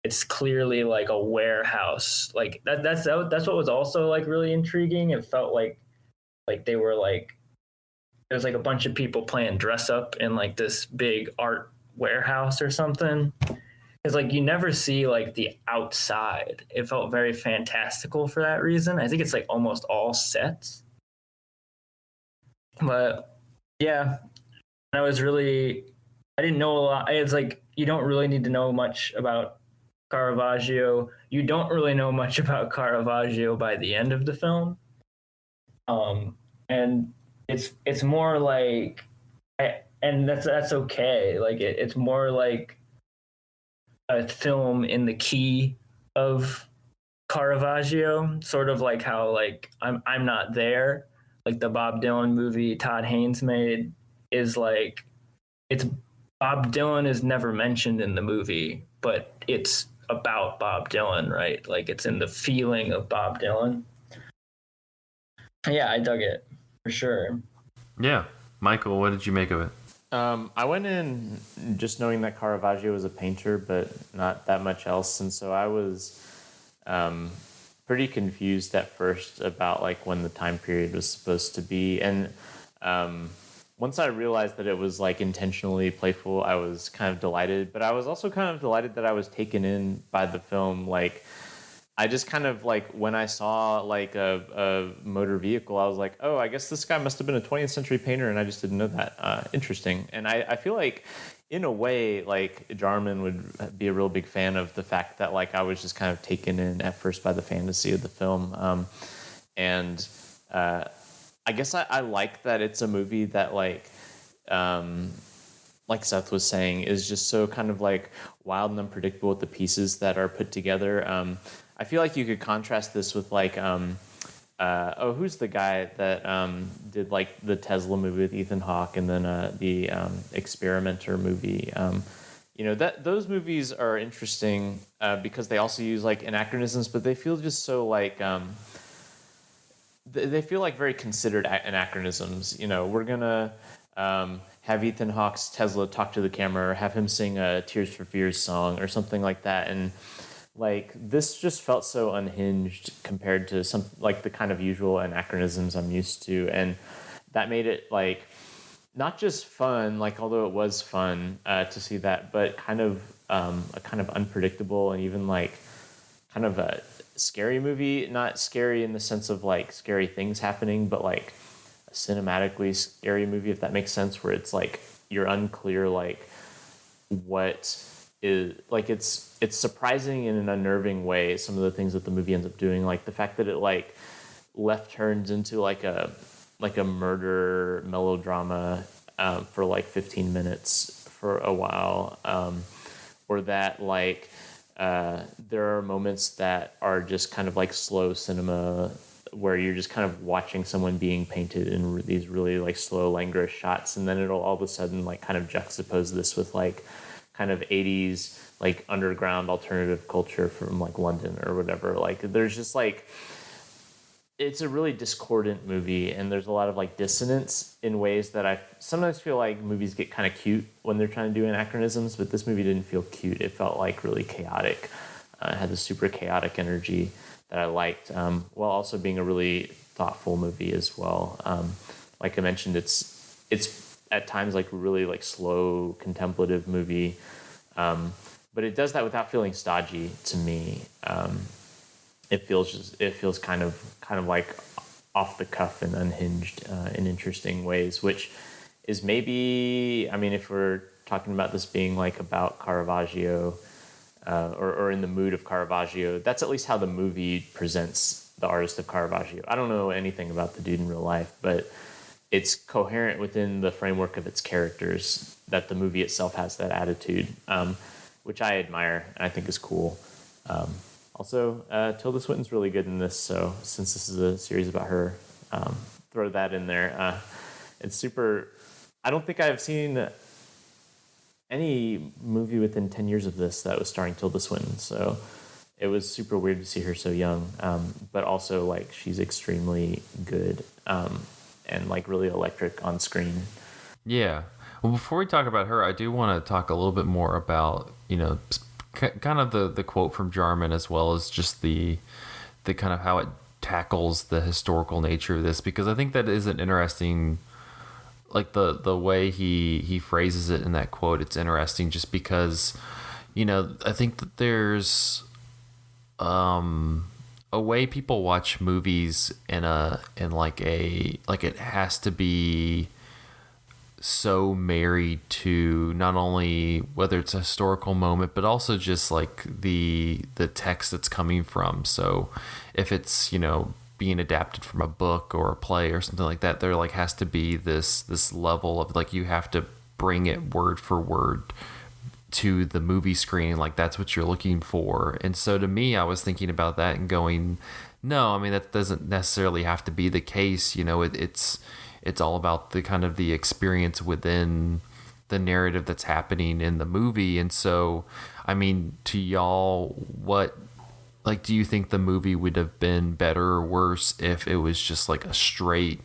[SPEAKER 3] it's clearly like a warehouse. Like that's what was also like really intriguing. It felt like they were like, there's like a bunch of people playing dress up in like this big art warehouse or something. Because like you never see like the outside. It felt very fantastical for that reason. I think it's like almost all sets. But yeah, I didn't know a lot. It's like you don't really need to know much about Caravaggio. You don't really know much about Caravaggio by the end of the film. And it's more like, and that's okay. Like it's more like a film in the key of Caravaggio, sort of like how like I'm Not There, like the Bob Dylan movie Todd Haynes made, is like, it's Bob Dylan is never mentioned in the movie, but it's about Bob Dylan, right? Like it's in the feeling of Bob Dylan. Yeah, I dug it for sure.
[SPEAKER 1] Yeah. Michael, what did you make of it?
[SPEAKER 2] I went in just knowing that Caravaggio was a painter, but not that much else. And so I was pretty confused at first about like when the time period was supposed to be. And once I realized that it was like intentionally playful, I was kind of delighted. But I was also kind of delighted that I was taken in by the film. Like, I just kind of like, when I saw like a motor vehicle, I was like, oh, I guess this guy must have been a 20th century painter, and I just didn't know that. Interesting. And I feel like, in a way, like Jarman would be a real big fan of the fact that like I was just kind of taken in at first by the fantasy of the film. I guess I like that it's a movie that like Seth was saying, is just so kind of like wild and unpredictable with the pieces that are put together. I feel like you could contrast this with like, who's the guy that did like the Tesla movie with Ethan Hawke, and then the Experimenter movie. Those movies are interesting because they also use like anachronisms, but they feel just so like they feel like very considered anachronisms. We're gonna have Ethan Hawke's Tesla talk to the camera, or have him sing a Tears for Fears song or something like that, and like this just felt so unhinged compared to some like the kind of usual anachronisms I'm used to, and that made it like not just fun, like although it was fun to see that, but kind of a kind of unpredictable and even like kind of a scary movie. Not scary in the sense of like scary things happening, but like a cinematically scary movie, if that makes sense, where it's like you're unclear like what is like it's surprising in an unnerving way, some of the things that the movie ends up doing, like the fact that it like left turns into like a murder melodrama for like 15 minutes for a while, or that like there are moments that are just kind of like slow cinema where you're just kind of watching someone being painted in these really like slow, languorous shots, and then it'll all of a sudden like kind of juxtapose this with like kind of 80s like underground alternative culture from like London or whatever. Like there's just like, it's a really discordant movie, and there's a lot of like dissonance in ways that I sometimes feel like movies get kind of cute when they're trying to do anachronisms, but this movie didn't feel cute. It felt like really chaotic. It had this super chaotic energy that I liked, while also being a really thoughtful movie as well. Like I mentioned, it's at times like a really like slow contemplative movie, but it does that without feeling stodgy to me. It feels kind of like off the cuff and unhinged in interesting ways, which is maybe, I mean, if we're talking about this being like about Caravaggio, or in the mood of Caravaggio, that's at least how the movie presents the artist of Caravaggio. I don't know anything about the dude in real life, but it's coherent within the framework of its characters that the movie itself has that attitude, which I admire and I think is cool. Also, Tilda Swinton's really good in this, so since this is a series about her, throw that in there. It's super... I don't think I've seen any movie within 10 years of this that was starring Tilda Swinton, so it was super weird to see her so young, but also like she's extremely good, and like really electric on screen.
[SPEAKER 1] Yeah. Well, before we talk about her, I do want to talk a little bit more about, you know, kind of the quote from Jarman, as well as just the kind of how it tackles the historical nature of this, because I think that is an interesting, like the way he phrases it in that quote. It's interesting just because, you know, I think that there's a way people watch movies in like it has to be so married to not only whether it's a historical moment, but also just like the text that's coming from. So if it's, you know, being adapted from a book or a play or something like that, there like has to be this level of like, you have to bring it word for word to the movie screen, like that's what you're looking for. And so to me, I was thinking about that and going, no, I mean, that doesn't necessarily have to be the case. You know, it's all about the kind of the experience within the narrative that's happening in the movie. And so, I mean, to y'all, what, like, do you think the movie would have been better or worse if it was just like a straight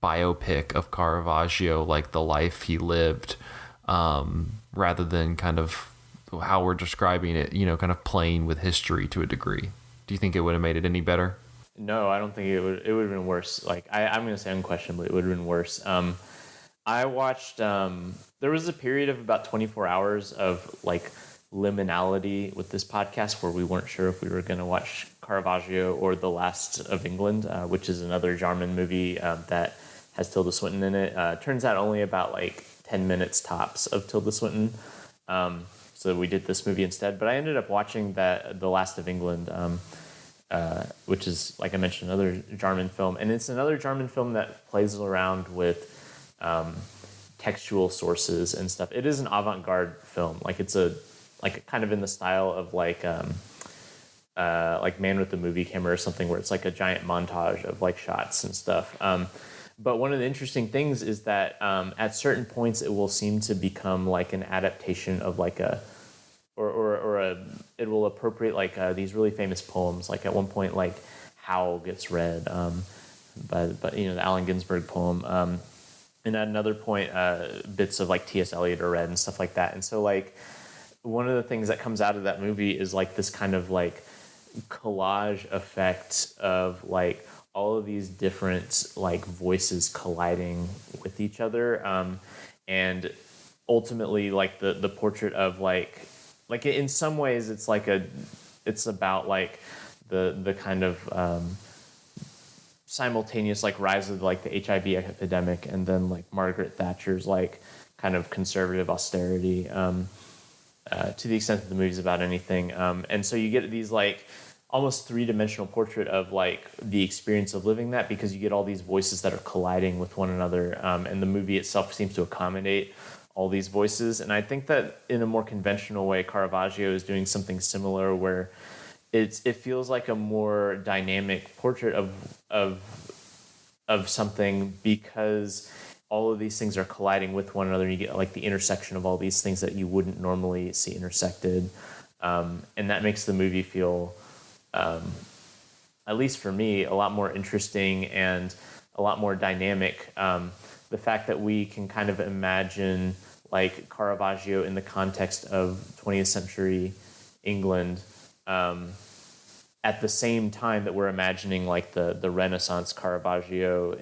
[SPEAKER 1] biopic of Caravaggio, like the life he lived, rather than kind of how we're describing it, you know, kind of playing with history to a degree? Do you think it would have made it any better?
[SPEAKER 2] No, I don't think it would. It would have been worse. Like I'm going to say unquestionably, it would have been worse. I watched. There was a period of about 24 hours of like liminality with this podcast where we weren't sure if we were going to watch Caravaggio or The Last of England, which is another Jarman movie that has Tilda Swinton in it. Turns out only about like 10 minutes tops of Tilda Swinton. So we did this movie instead. But I ended up watching The Last of England. Which is, like I mentioned, another Jarman film. And it's another Jarman film that plays around with textual sources and stuff. It is an avant-garde film. Like it's like kind of in the style of like Man with the Movie Camera or something, where it's like a giant montage of like shots and stuff. But one of the interesting things is that at certain points it will seem to become like an adaptation of like it will appropriate like these really famous poems. Like at one point, like Howl gets read, but you know, the Allen Ginsberg poem, and at another point, bits of like T.S. Eliot are read and stuff like that. And so like one of the things that comes out of that movie is like this kind of like collage effect of like all of these different like voices colliding with each other, and ultimately like the portrait of like in some ways it's about like the kind of simultaneous like rise of like the HIV epidemic, and then like Margaret Thatcher's like kind of conservative austerity, to the extent that the movie's about anything. And so you get these like almost three-dimensional portrait of like the experience of living that, because you get all these voices that are colliding with one another, and the movie itself seems to accommodate all these voices. And I think that in a more conventional way, Caravaggio is doing something similar, where it feels like a more dynamic portrait of something, because all of these things are colliding with one another. You get like the intersection of all these things that you wouldn't normally see intersected, and that makes the movie feel, at least for me, a lot more interesting and a lot more dynamic. The fact that we can kind of imagine like Caravaggio in the context of 20th century England, at the same time that we're imagining like the Renaissance Caravaggio,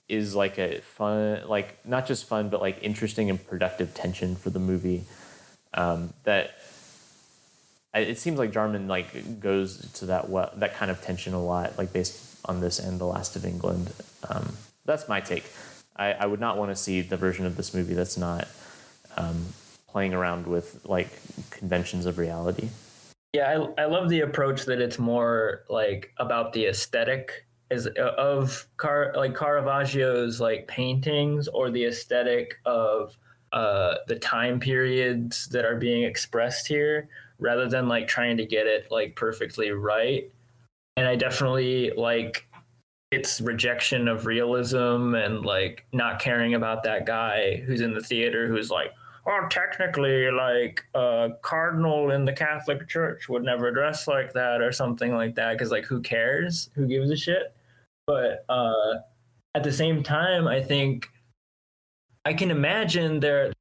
[SPEAKER 2] is like a fun, like not just fun, but like interesting and productive tension for the movie. That it seems like Jarman like goes to that kind of tension a lot, like based on this and The Last of England. That's my take. I would not want to see the version of this movie that's not playing around with like conventions of reality.
[SPEAKER 3] Yeah, I love the approach that it's more like about the aesthetic of Caravaggio's like paintings, or the aesthetic of the time periods that are being expressed here, rather than like trying to get it like perfectly right. And I definitely like its rejection of realism and like not caring about that guy who's in the theater who's like, oh, technically, like a cardinal in the Catholic Church would never dress like that or something like that, because like who cares? Who gives a shit? But at the same time, I think I can imagine there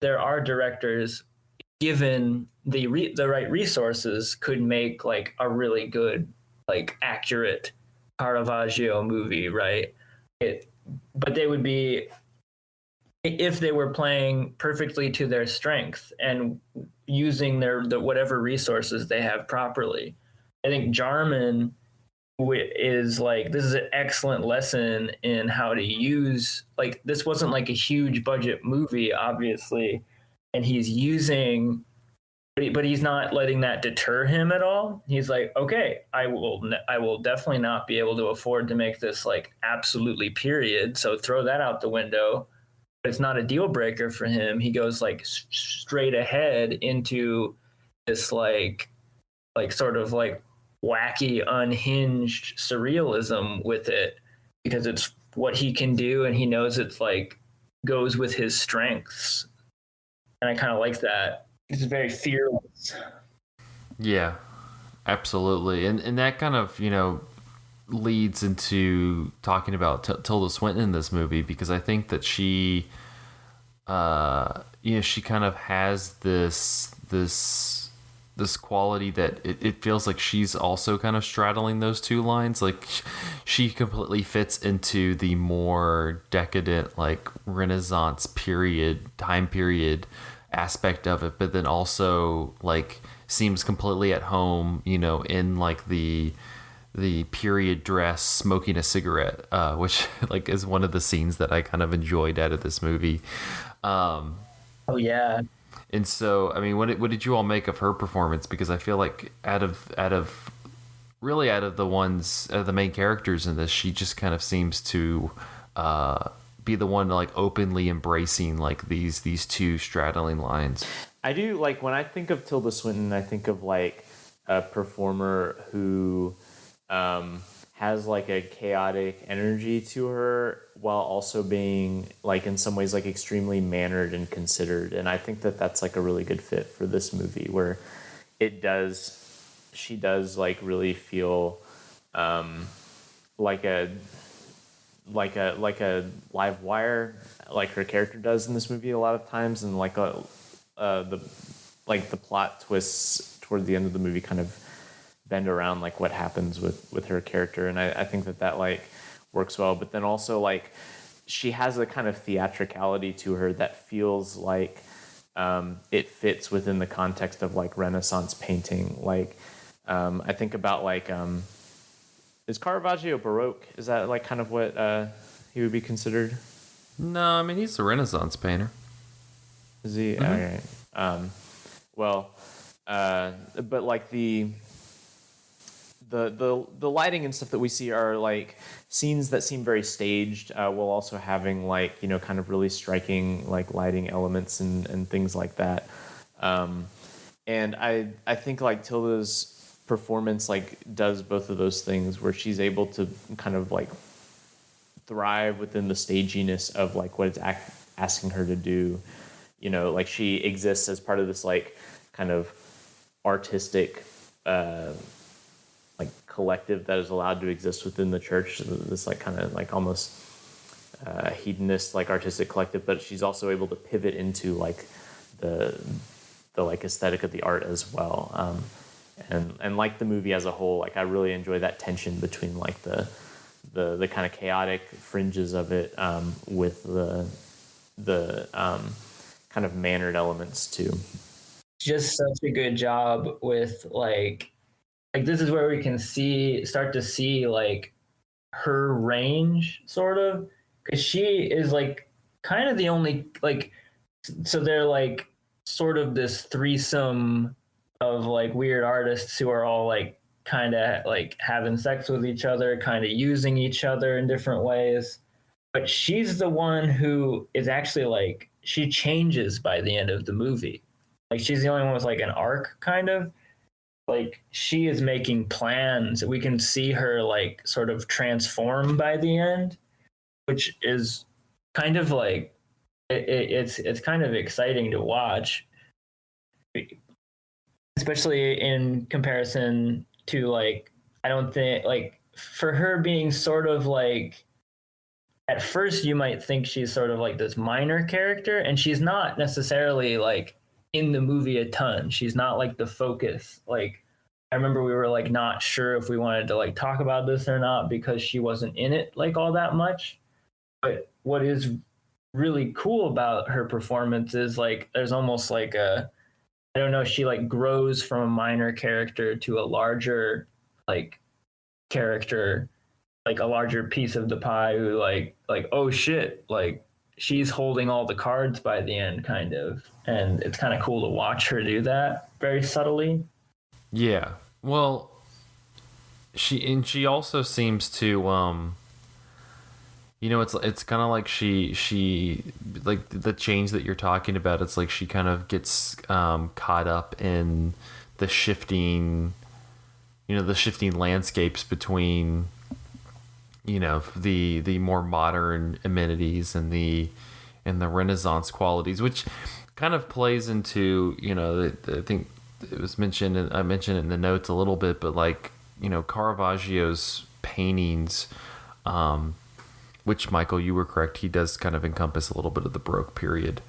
[SPEAKER 3] are directors, given the right resources, could make like a really good, like accurate Caravaggio movie, right? But they would be, if they were playing perfectly to their strength and using the whatever resources they have properly. I think Jarman is like, this is an excellent lesson in how to use, like, this wasn't like a huge budget movie, obviously, and he's using, but he's not letting that deter him at all. He's like, okay, I will definitely not be able to afford to make this like absolutely period, so throw that out the window. But it's not a deal breaker for him. He goes like straight ahead into this like sort of like wacky, unhinged surrealism with it, because it's what he can do, and he knows it's like goes with his strengths. And I kind of like that. It's very fearless.
[SPEAKER 1] Yeah, absolutely. And that kind of, leads into talking about Tilda Swinton in this movie, because I think that she, she kind of has this quality that it feels like she's also kind of straddling those two lines. Like she completely fits into the more decadent, like Renaissance time period aspect of it, but then also like seems completely at home, in like the period dress, smoking a cigarette, which like is one of the scenes that I kind of enjoyed out of this movie.
[SPEAKER 3] Oh yeah.
[SPEAKER 1] And so, I mean, what did you all make of her performance? Because I feel like out of the main characters in this, she just kind of seems to be the one like openly embracing like these two straddling lines.
[SPEAKER 2] I do, like, when I think of Tilda Swinton, I think of like a performer who has like a chaotic energy to her, while also being like in some ways like extremely mannered and considered. And I think that that's like a really good fit for this movie, where she does like really feel like a live wire, like her character does in this movie a lot of times, and like the plot twists toward the end of the movie kind of bend around like what happens with her character, and I think that like works well. But then also like she has a kind of theatricality to her that feels like it fits within the context of like Renaissance painting. Like I think about like is Caravaggio Baroque? Is that like kind of what he would be considered?
[SPEAKER 1] No, I mean he's a Renaissance painter.
[SPEAKER 2] Is he?
[SPEAKER 1] Mm-hmm.
[SPEAKER 2] All right. But like the lighting and stuff that we see are like scenes that seem very staged, while also having like, kind of really striking like lighting elements and things like that. And I think like Tilda's performance like does both of those things, where she's able to kind of like thrive within the staginess of like what it's asking her to do. You know, like she exists as part of this like kind of artistic like collective that is allowed to exist within the church, this like kind of like almost hedonist like artistic collective, but she's also able to pivot into like the like aesthetic of the art as well. And like the movie as a whole, like I really enjoy that tension between like the kind of chaotic fringes of it with the kind of mannered elements too.
[SPEAKER 3] Just such a good job with like this is where we can start to see like her range sort of, because she is like kind of the only like, so they're like sort of this threesome of like weird artists who are all like kind of like having sex with each other, kind of using each other in different ways. But she's the one who is actually like, she changes by the end of the movie. Like she's the only one with like an arc kind of. Like she is making plans. We can see her like sort of transform by the end, which is kind of like it's kind of exciting to watch, especially in comparison to like, I don't think like for her being sort of like, at first you might think she's sort of like this minor character, and she's not necessarily like in the movie a ton. She's not like the focus. Like I remember we were like not sure if we wanted to like talk about this or not because she wasn't in it like all that much. But what is really cool about her performance is like there's almost like a, I don't know, she like grows from a minor character to a larger like character, like a larger piece of the pie who like oh shit, like she's holding all the cards by the end kind of. And it's kind of cool to watch her do that very subtly.
[SPEAKER 1] Yeah. Well, she also seems to you know, it's kind of like she like the change that you're talking about, it's like she kind of gets caught up in the shifting, you know, the shifting landscapes between, you know, the more modern amenities and the Renaissance qualities, which kind of plays into, you know, I think it was mentioned, and I mentioned it in the notes a little bit, but like, you know, Caravaggio's paintings, which, Michael, you were correct, he does kind of encompass a little bit of the Baroque period.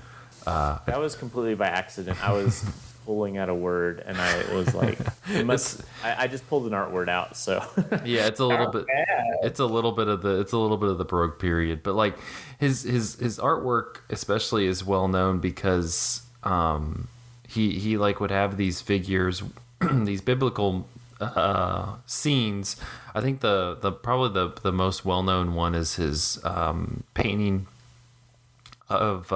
[SPEAKER 2] That was completely by accident. I was pulling out a word, and I was like, I just pulled an art word out. So
[SPEAKER 1] yeah, it's a little bit. It's a little bit of the Baroque period, but like his artwork especially is well known because he like would have these figures, these biblical scenes. I think the probably the most well known one is his painting of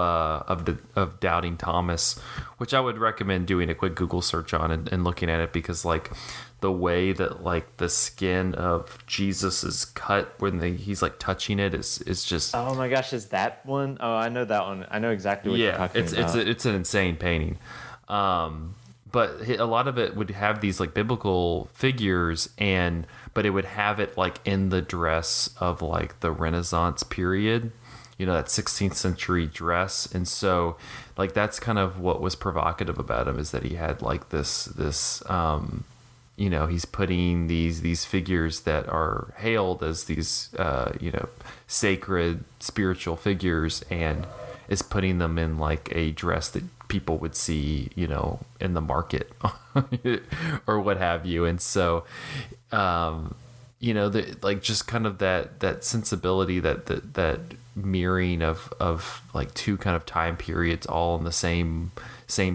[SPEAKER 1] Doubting Thomas, which I would recommend doing a quick Google search on and looking at it, because like the way that like the skin of Jesus is cut when he's like touching it is just,
[SPEAKER 2] oh my gosh, is that one? Oh, I know that one. I know exactly what you're talking about.
[SPEAKER 1] It's an insane painting. But a lot of it would have these like biblical figures, but it would have it like in the dress of like the Renaissance period, you know, that 16th century dress. And so like that's kind of what was provocative about him, is that he had like this you know, he's putting these figures that are hailed as these you know, sacred spiritual figures, and is putting them in like a dress that people would see, you know, in the market or what have you. And so you know, like just kind of that sensibility, that mirroring of like two kind of time periods all in the same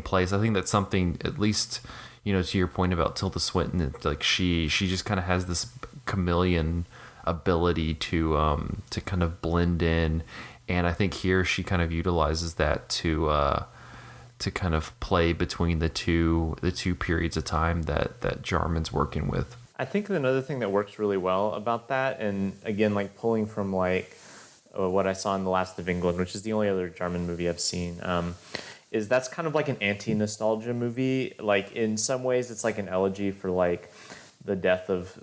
[SPEAKER 1] place. I think that's something, at least, you know, to your point about Tilda Swinton, it's like she just kind of has this chameleon ability to kind of blend in, and I think here she kind of utilizes that to kind of play between the two periods of time that Jarman's working with.
[SPEAKER 2] I think another thing that works really well about that, and again, like pulling from like what I saw in The Last of England, which is the only other Jarman movie I've seen, is that's kind of like an anti-nostalgia movie. Like in some ways, it's like an elegy for like the death of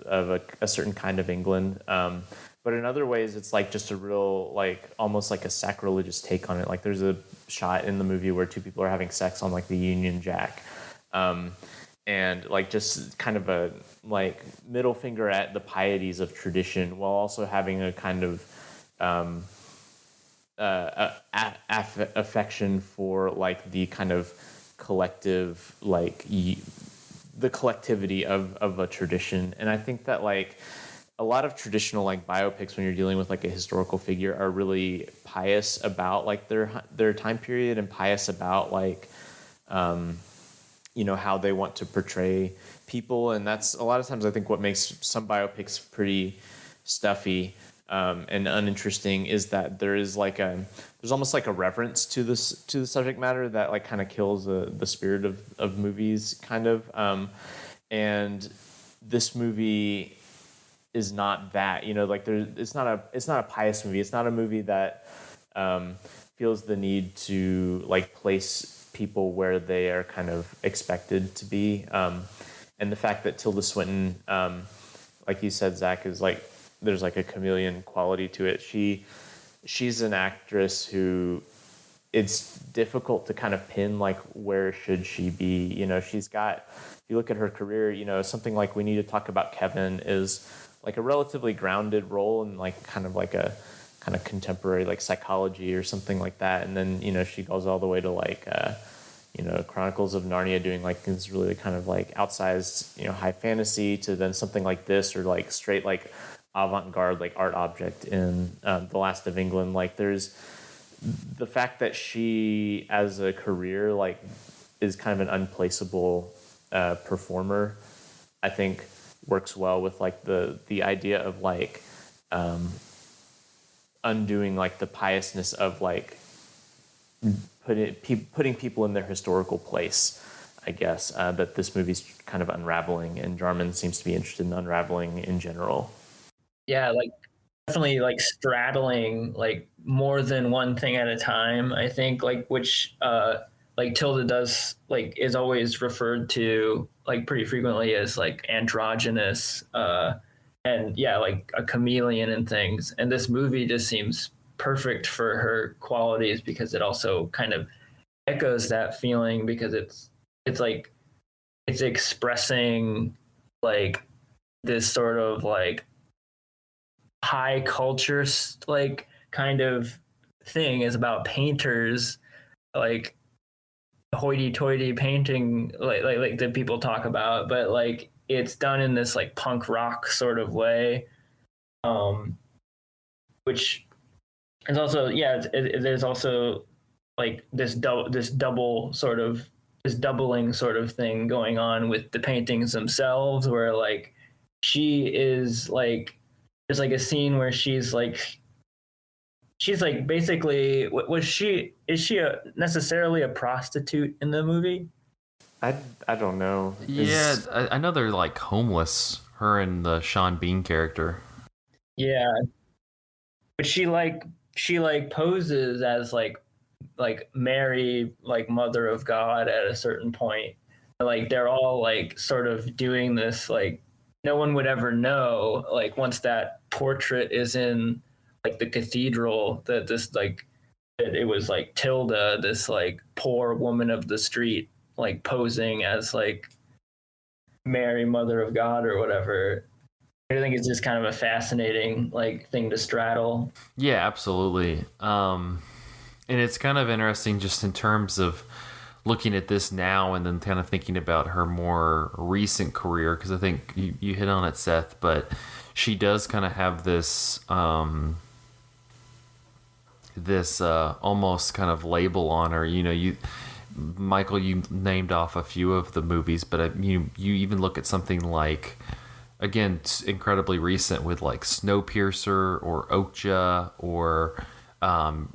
[SPEAKER 2] a certain kind of England. But in other ways, it's like just a real, like, almost like a sacrilegious take on it. Like, there's a shot in the movie where two people are having sex on, like, the Union Jack. And, like, just kind of a, like, middle finger at the pieties of tradition while also having a kind of affection for, like, the kind of collective, like, the collectivity of a tradition. And I think that, like, a lot of traditional, like, biopics, when you're dealing with, like, a historical figure, are really pious about, like, their time period, and pious about, like, you know, how they want to portray people. And that's a lot of times, I think, what makes some biopics pretty stuffy and uninteresting, is that there's almost like a reverence to the subject matter that, like, kind of kills the spirit of movies, kind of. And this movie is not that, you know, like, it's not a pious movie. It's not a movie that feels the need to, like, place people where they are kind of expected to be. And the fact that Tilda Swinton, like you said, Zach, is like, there's like a chameleon quality to it. She's an actress who, it's difficult to kind of pin, like, where should she be. You know, she's got, if you look at her career, you know, something like We Need to Talk About Kevin is like a relatively grounded role, and like kind of like a kind of contemporary, like, psychology or something like that. And then, you know, she goes all the way to, like, you know, Chronicles of Narnia, doing, like, this really kind of, like, outsized, you know, high fantasy, to then something like this, or, like, straight, like, avant-garde, like, art object in The Last of England. Like, there's the fact that she, as a career, like, is kind of an unplaceable performer, I think works well with, like, the idea of, like, undoing, like, the piousness of, like, putting people in their historical place, I guess, that this movie's kind of unraveling, and Jarman seems to be interested in unraveling in general.
[SPEAKER 3] Yeah, like, definitely, like, straddling, like, more than one thing at a time, I think, like, which like Tilda does, like, is always referred to, like, pretty frequently as, like, androgynous, and yeah, like, a chameleon and things. And this movie just seems perfect for her qualities, because it also kind of echoes that feeling, because it's like, it's expressing, like, this sort of, like, high culture, like, kind of thing, is about painters, like, hoity-toity painting, like that people talk about, but, like, it's done in this, like, punk rock sort of way, which is also, yeah, there's also, like, this doubling sort of thing going on with the paintings themselves, where, like, she is, like, there's, like, a scene where she's like basically, is she necessarily a prostitute in the movie?
[SPEAKER 2] I don't know.
[SPEAKER 1] Yeah, I know they're, like, homeless, her and the Sean Bean character.
[SPEAKER 3] Yeah, but she poses as, like Mary, like, Mother of God at a certain point. Like, they're all, like, sort of doing this, like, no one would ever know, like, once that portrait is in, like, the cathedral, that this, like, that it was, like, Tilda, this, like, poor woman of the street, like, posing as, like, Mary, Mother of God, or whatever. I think it's just kind of a fascinating, like, thing to straddle.
[SPEAKER 1] Yeah, absolutely. And it's kind of interesting just in terms of looking at this now and then kind of thinking about her more recent career, because I think you hit on it, Seth, but she does kind of have this almost kind of label on her. You know, Michael, you named off a few of the movies, but you even look at something like, again, incredibly recent, with, like, Snowpiercer or Okja, or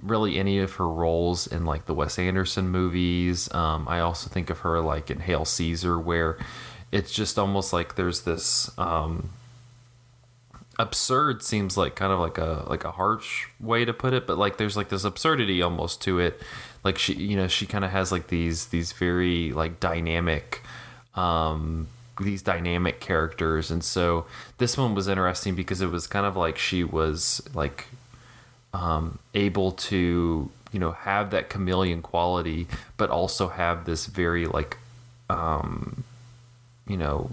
[SPEAKER 1] really any of her roles in, like, the Wes Anderson movies. I also think of her, like, in Hail Caesar, where it's just almost like there's this absurd, seems like kind of like a harsh way to put it, but, like, there's, like, this absurdity almost to it. Like, she kind of has, like, these very, like, dynamic these dynamic characters. And so this one was interesting because it was kind of like she was like able to, you know, have that chameleon quality, but also have this very like, you know,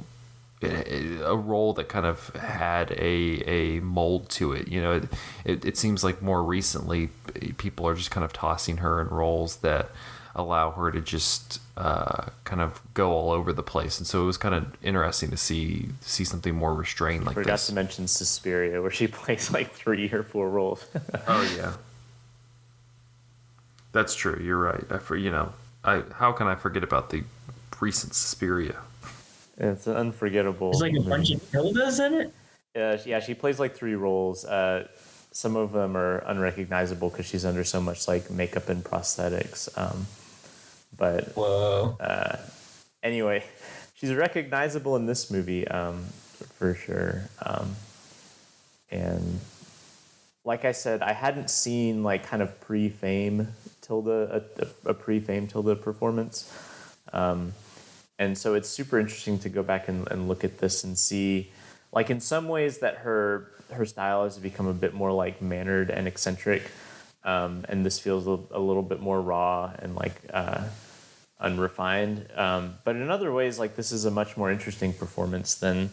[SPEAKER 1] a role that kind of had a mold to it. You know, it seems like more recently people are just kind of tossing her in roles that allow her to just kind of go all over the place. And so it was kind of interesting to see something more restrained like
[SPEAKER 2] Forgot
[SPEAKER 1] this.
[SPEAKER 2] to mention Suspiria, where she plays like 3 or 4 roles.
[SPEAKER 1] Oh yeah, that's true. You're right. How can I forget about the recent Suspiria?
[SPEAKER 2] It's an unforgettable.
[SPEAKER 3] There's like a
[SPEAKER 2] movie.
[SPEAKER 3] bunch of Tildas in it.
[SPEAKER 2] Yeah, she plays like 3 roles. Some of them are unrecognizable because she's under so much like makeup and prosthetics. But
[SPEAKER 3] Whoa.
[SPEAKER 2] anyway, she's recognizable in this movie for sure. And like I said, I hadn't seen like kind of pre-fame Tilda, a pre-fame Tilda performance. And so it's super interesting to go back and look at this and see, like in some ways that her style has become a bit more like mannered and eccentric, and this feels a little bit more raw and like unrefined. But in other ways, like this is a much more interesting performance than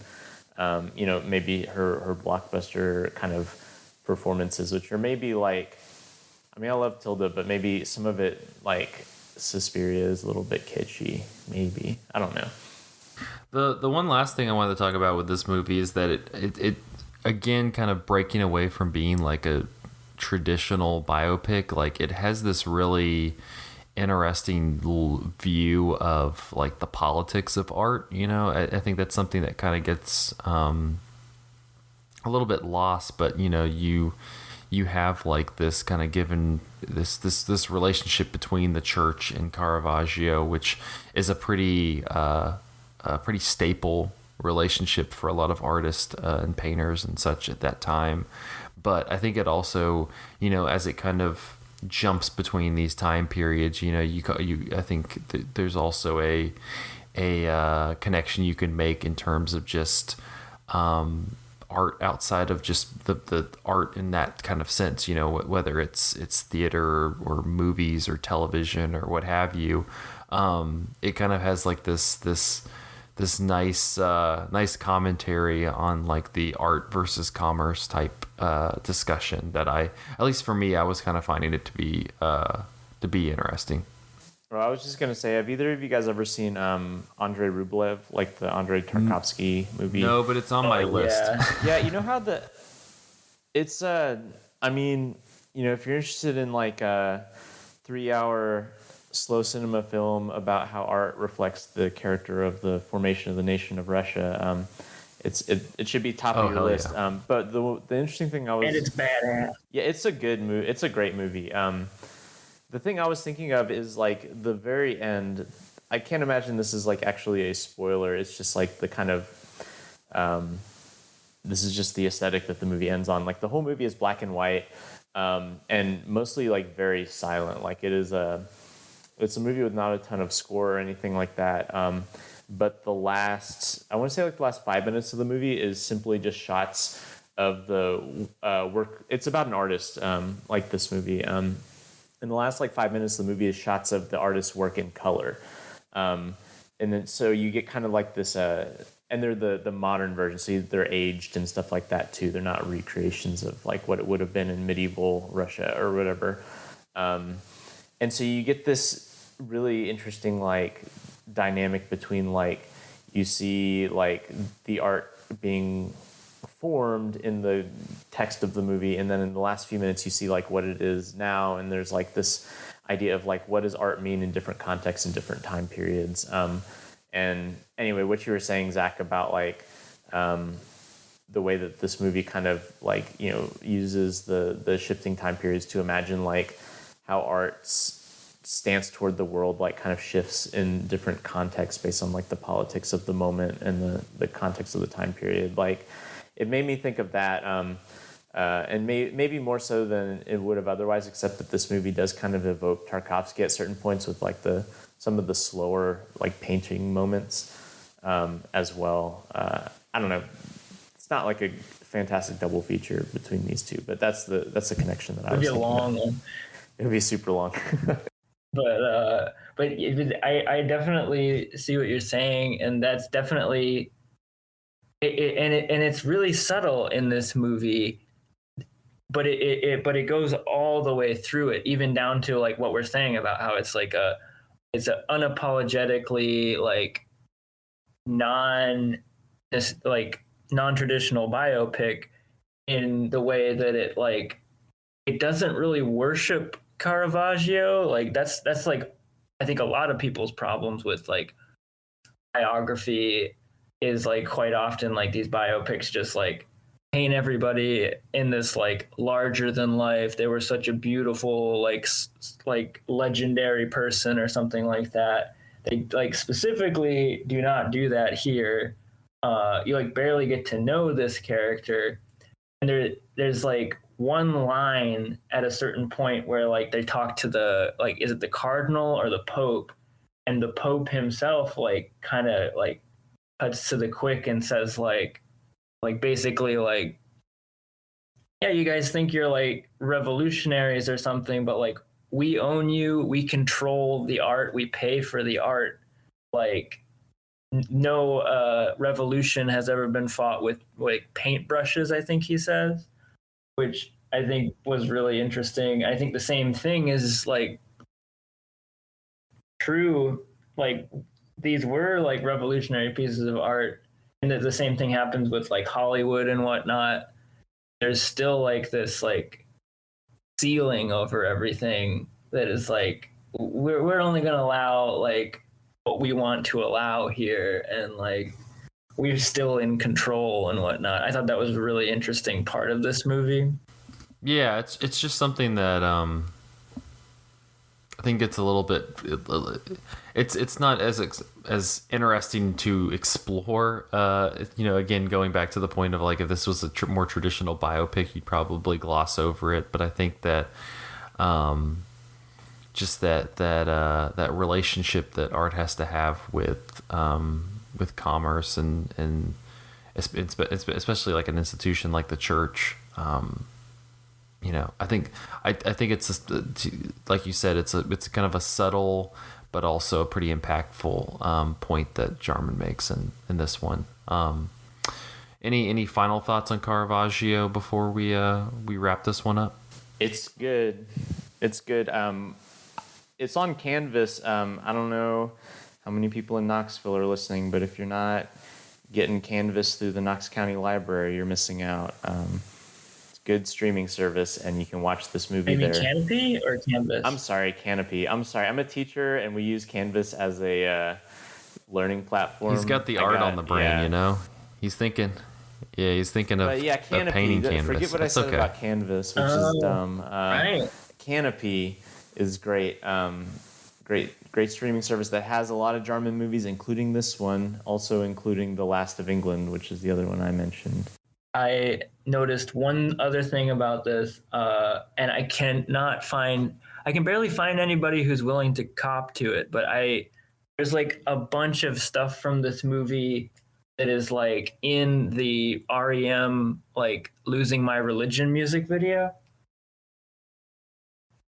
[SPEAKER 2] maybe her blockbuster kind of performances, which are maybe like, I mean, I love Tilda, but maybe some of it like Suspiria is a little bit kitschy, maybe. I don't know.
[SPEAKER 1] The one last thing I wanted to talk about with this movie is that it again kind of breaking away from being like a traditional biopic. Like it has this really interesting view of like the politics of art. You know, I think that's something that kind of gets a little bit lost, but you know, you have like this kind of given this relationship between the church and Caravaggio, which is a pretty staple relationship for a lot of artists and painters and such at that time. But I think it also, you know, as it kind of jumps between these time periods, you know, I think there's also a connection you can make in terms of just art outside of just the art in that kind of sense, you know, whether it's theater or movies or television or what have you. It kind of has like this nice commentary on like the art versus commerce type discussion that at least for me, I was kind of finding it to be interesting.
[SPEAKER 2] Well, I was just gonna say, have either of you guys ever seen Andrei Rublev, like the Andrei Tarkovsky movie?
[SPEAKER 1] No, but it's on my list.
[SPEAKER 2] Yeah, you know how it's I mean, you know, if you're interested in like a 3-hour slow cinema film about how art reflects the character of the formation of the nation of Russia, it should be top of your list.
[SPEAKER 1] Yeah.
[SPEAKER 2] But the interesting thing
[SPEAKER 3] And it's badass.
[SPEAKER 2] yeah, it's a good movie. It's a great movie. The thing I was thinking of is like the very end. I can't imagine this is like actually a spoiler. It's just like the kind of this is just the aesthetic that the movie ends on. Like the whole movie is black and white, and mostly like very silent. Like it's a movie with not a ton of score or anything like that. But I want to say like the last 5 minutes of the movie is simply just shots of the work. It's about an artist, like this movie. In the last like 5 minutes of the movie is shots of the artist's work in color. And then so you get kind of like this, and they're the modern version, so they're aged and stuff like that too. They're not recreations of like what it would have been in medieval Russia or whatever. And so you get this really interesting like dynamic between like you see like the art being formed in the text of the movie, and then in the last few minutes you see like what it is now, and there's like this idea of like what does art mean in different contexts and different time periods. And anyway, what you were saying, Zach, about like the way that this movie kind of like, you know, uses the shifting time periods to imagine like how art's stance toward the world like kind of shifts in different contexts based on like the politics of the moment and the context of the time period. Like it made me think of that, and maybe more so than it would have otherwise, except that this movie does kind of evoke Tarkovsky at certain points with like some of the slower like painting moments. as well. I don't know. It's not like a fantastic double feature between these two, but that's the connection that I was
[SPEAKER 3] It'd be a
[SPEAKER 2] thinking
[SPEAKER 3] long
[SPEAKER 2] of.
[SPEAKER 3] one.
[SPEAKER 2] It would be super long.
[SPEAKER 3] But I definitely see what you're saying, and that's definitely and it's really subtle in this movie, but it goes all the way through it, even down to like what we're saying about how it's an unapologetically like non-traditional biopic, in the way that it doesn't really worship Caravaggio. Like that's like, I think a lot of people's problems with like biography is like quite often like these biopics just like paint everybody in this like larger than life. They were such a beautiful like legendary person or something like that. They like specifically do not do that here. You like barely get to know this character, and there's like one line at a certain point where like they talk to the, like, is it the cardinal or the pope, and the pope himself like kind of like cuts to the quick and says like basically like, yeah, you guys think you're like revolutionaries or something, but like we own you, we control the art, we pay for the art. Like no revolution has ever been fought with like paintbrushes, I think he says, which I think was really interesting. I think the same thing is like true. Like these were like revolutionary pieces of art, and that the same thing happens with like Hollywood and whatnot. There's still like this like ceiling over everything that is like, we're only going to allow like what we want to allow here, and like we're still in control and whatnot. I thought that was a really interesting part of this movie.
[SPEAKER 1] Yeah, it's just something that I think it's a little bit. It's not as interesting to explore. Again, going back to the point of like, if this was a more traditional biopic, you'd probably gloss over it. But I think that just that relationship that art has to have with commerce and especially like an institution like the church. I think it's just, like you said, it's kind of a subtle but also a pretty impactful point that Jarman makes in this one. Any final thoughts on Caravaggio before we wrap this one up?
[SPEAKER 2] It's good. It's good. It's on Canvas. I don't know how many people in Knoxville are listening, but if you're not getting Canvas through the Knox County Library, you're missing out. Good streaming service, and you can watch this movie
[SPEAKER 3] Maybe
[SPEAKER 2] there.
[SPEAKER 3] Canopy or Canvas?
[SPEAKER 2] I'm sorry, Canopy. I'm sorry. I'm a teacher, and we use Canvas as a learning platform.
[SPEAKER 1] He's got the art on the brain, He's thinking. Yeah, he's thinking of
[SPEAKER 2] Canopy.
[SPEAKER 1] Painting Canvas.
[SPEAKER 2] Forget what I said about Canvas, which is dumb.
[SPEAKER 3] Right.
[SPEAKER 2] Canopy is great. Great streaming service that has a lot of Jarman movies, including this one, also including The Last of England, which is the other one I mentioned.
[SPEAKER 3] I noticed one other thing about this, and I can barely find anybody who's willing to cop to it, but there's like a bunch of stuff from this movie that is like in the REM like Losing My Religion music video.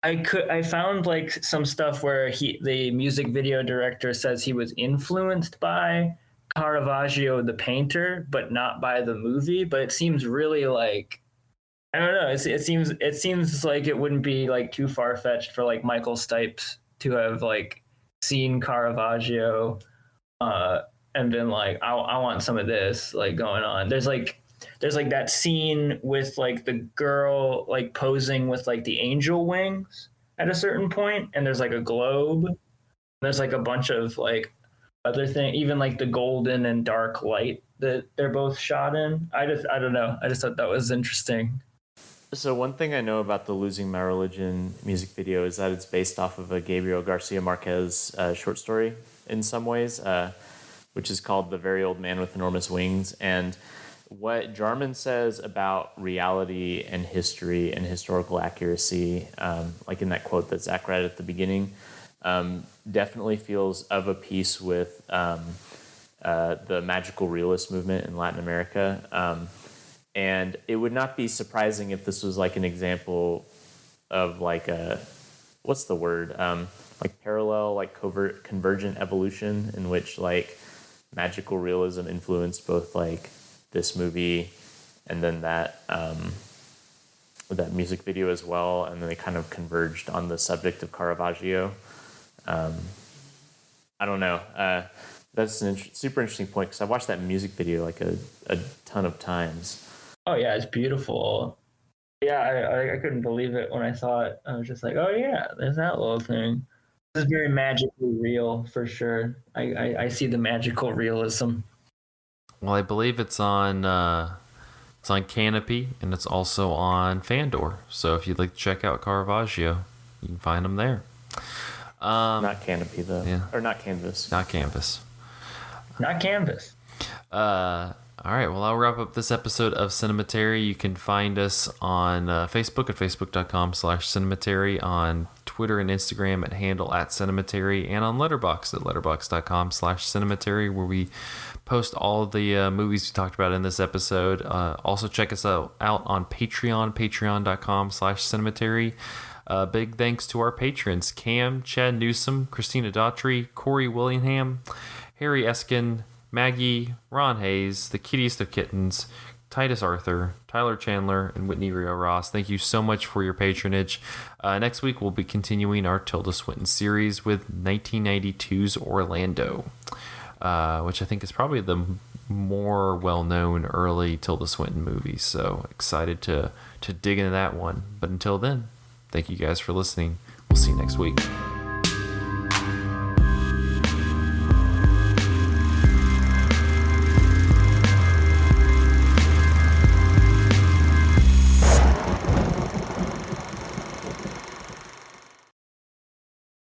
[SPEAKER 3] I found like some stuff where the music video director says he was influenced by Caravaggio the painter, but not by the movie. But it seems really like, I don't know. It seems like it wouldn't be like too far fetched for like Michael Stipes to have like seen Caravaggio and been like, I want some of this like going on. There's like that scene with like the girl like posing with like the angel wings at a certain point, and there's like a globe. There's like a bunch of like other thing, even like the golden and dark light that they're both shot in. I don't know. I just thought that was interesting.
[SPEAKER 2] So one thing I know about the Losing My Religion music video is that it's based off of a Gabriel Garcia Marquez short story in some ways, which is called The Very Old Man with Enormous Wings. And what Jarman says about reality and history and historical accuracy, like in that quote that Zach read at the beginning, definitely feels of a piece with the magical realist movement in Latin America. And it would not be surprising if this was like an example of like a, what's the word? Like parallel, like convergent evolution, in which like magical realism influenced both like this movie and then that music video as well, and then they kind of converged on the subject of Caravaggio. I don't know. That's a super interesting point, because I watched that music video like a ton of times.
[SPEAKER 3] Oh yeah, it's beautiful. Yeah, I couldn't believe it when I saw it. I was just like, oh yeah, there's that little thing. This is very magically real for sure. I see the magical realism.
[SPEAKER 1] Well, I believe it's on Canopy, and it's also on Fandor. So if you'd like to check out Caravaggio, you can find them there.
[SPEAKER 2] Not Canopy though,
[SPEAKER 1] yeah.
[SPEAKER 2] Or not Canvas.
[SPEAKER 1] Not Canvas.
[SPEAKER 3] Not Canvas.
[SPEAKER 1] All right, well, I'll wrap up this episode of Cinematary. You can find us on Facebook at facebook.com/Cinematary, on Twitter and Instagram at handle @Cinematary, and on Letterboxd at letterboxd.com/Cinematary, where we post all the movies we talked about in this episode. Also, check us out on Patreon, patreon.com/Cinematary. Big thanks to our patrons: Cam, Chad Newsom, Christina Daughtry, Corey Willingham, Harry Eskin, Maggie, Ron Hayes, the Kittiest of Kittens, Titus Arthur, Tyler Chandler, and Whitney Rio Ross. Thank you so much for your patronage. Next week, we'll be continuing our Tilda Swinton series with 1992's Orlando, which I think is probably the more well-known early Tilda Swinton movie. So excited to dig into that one. But until then, thank you guys for listening. We'll see you next week.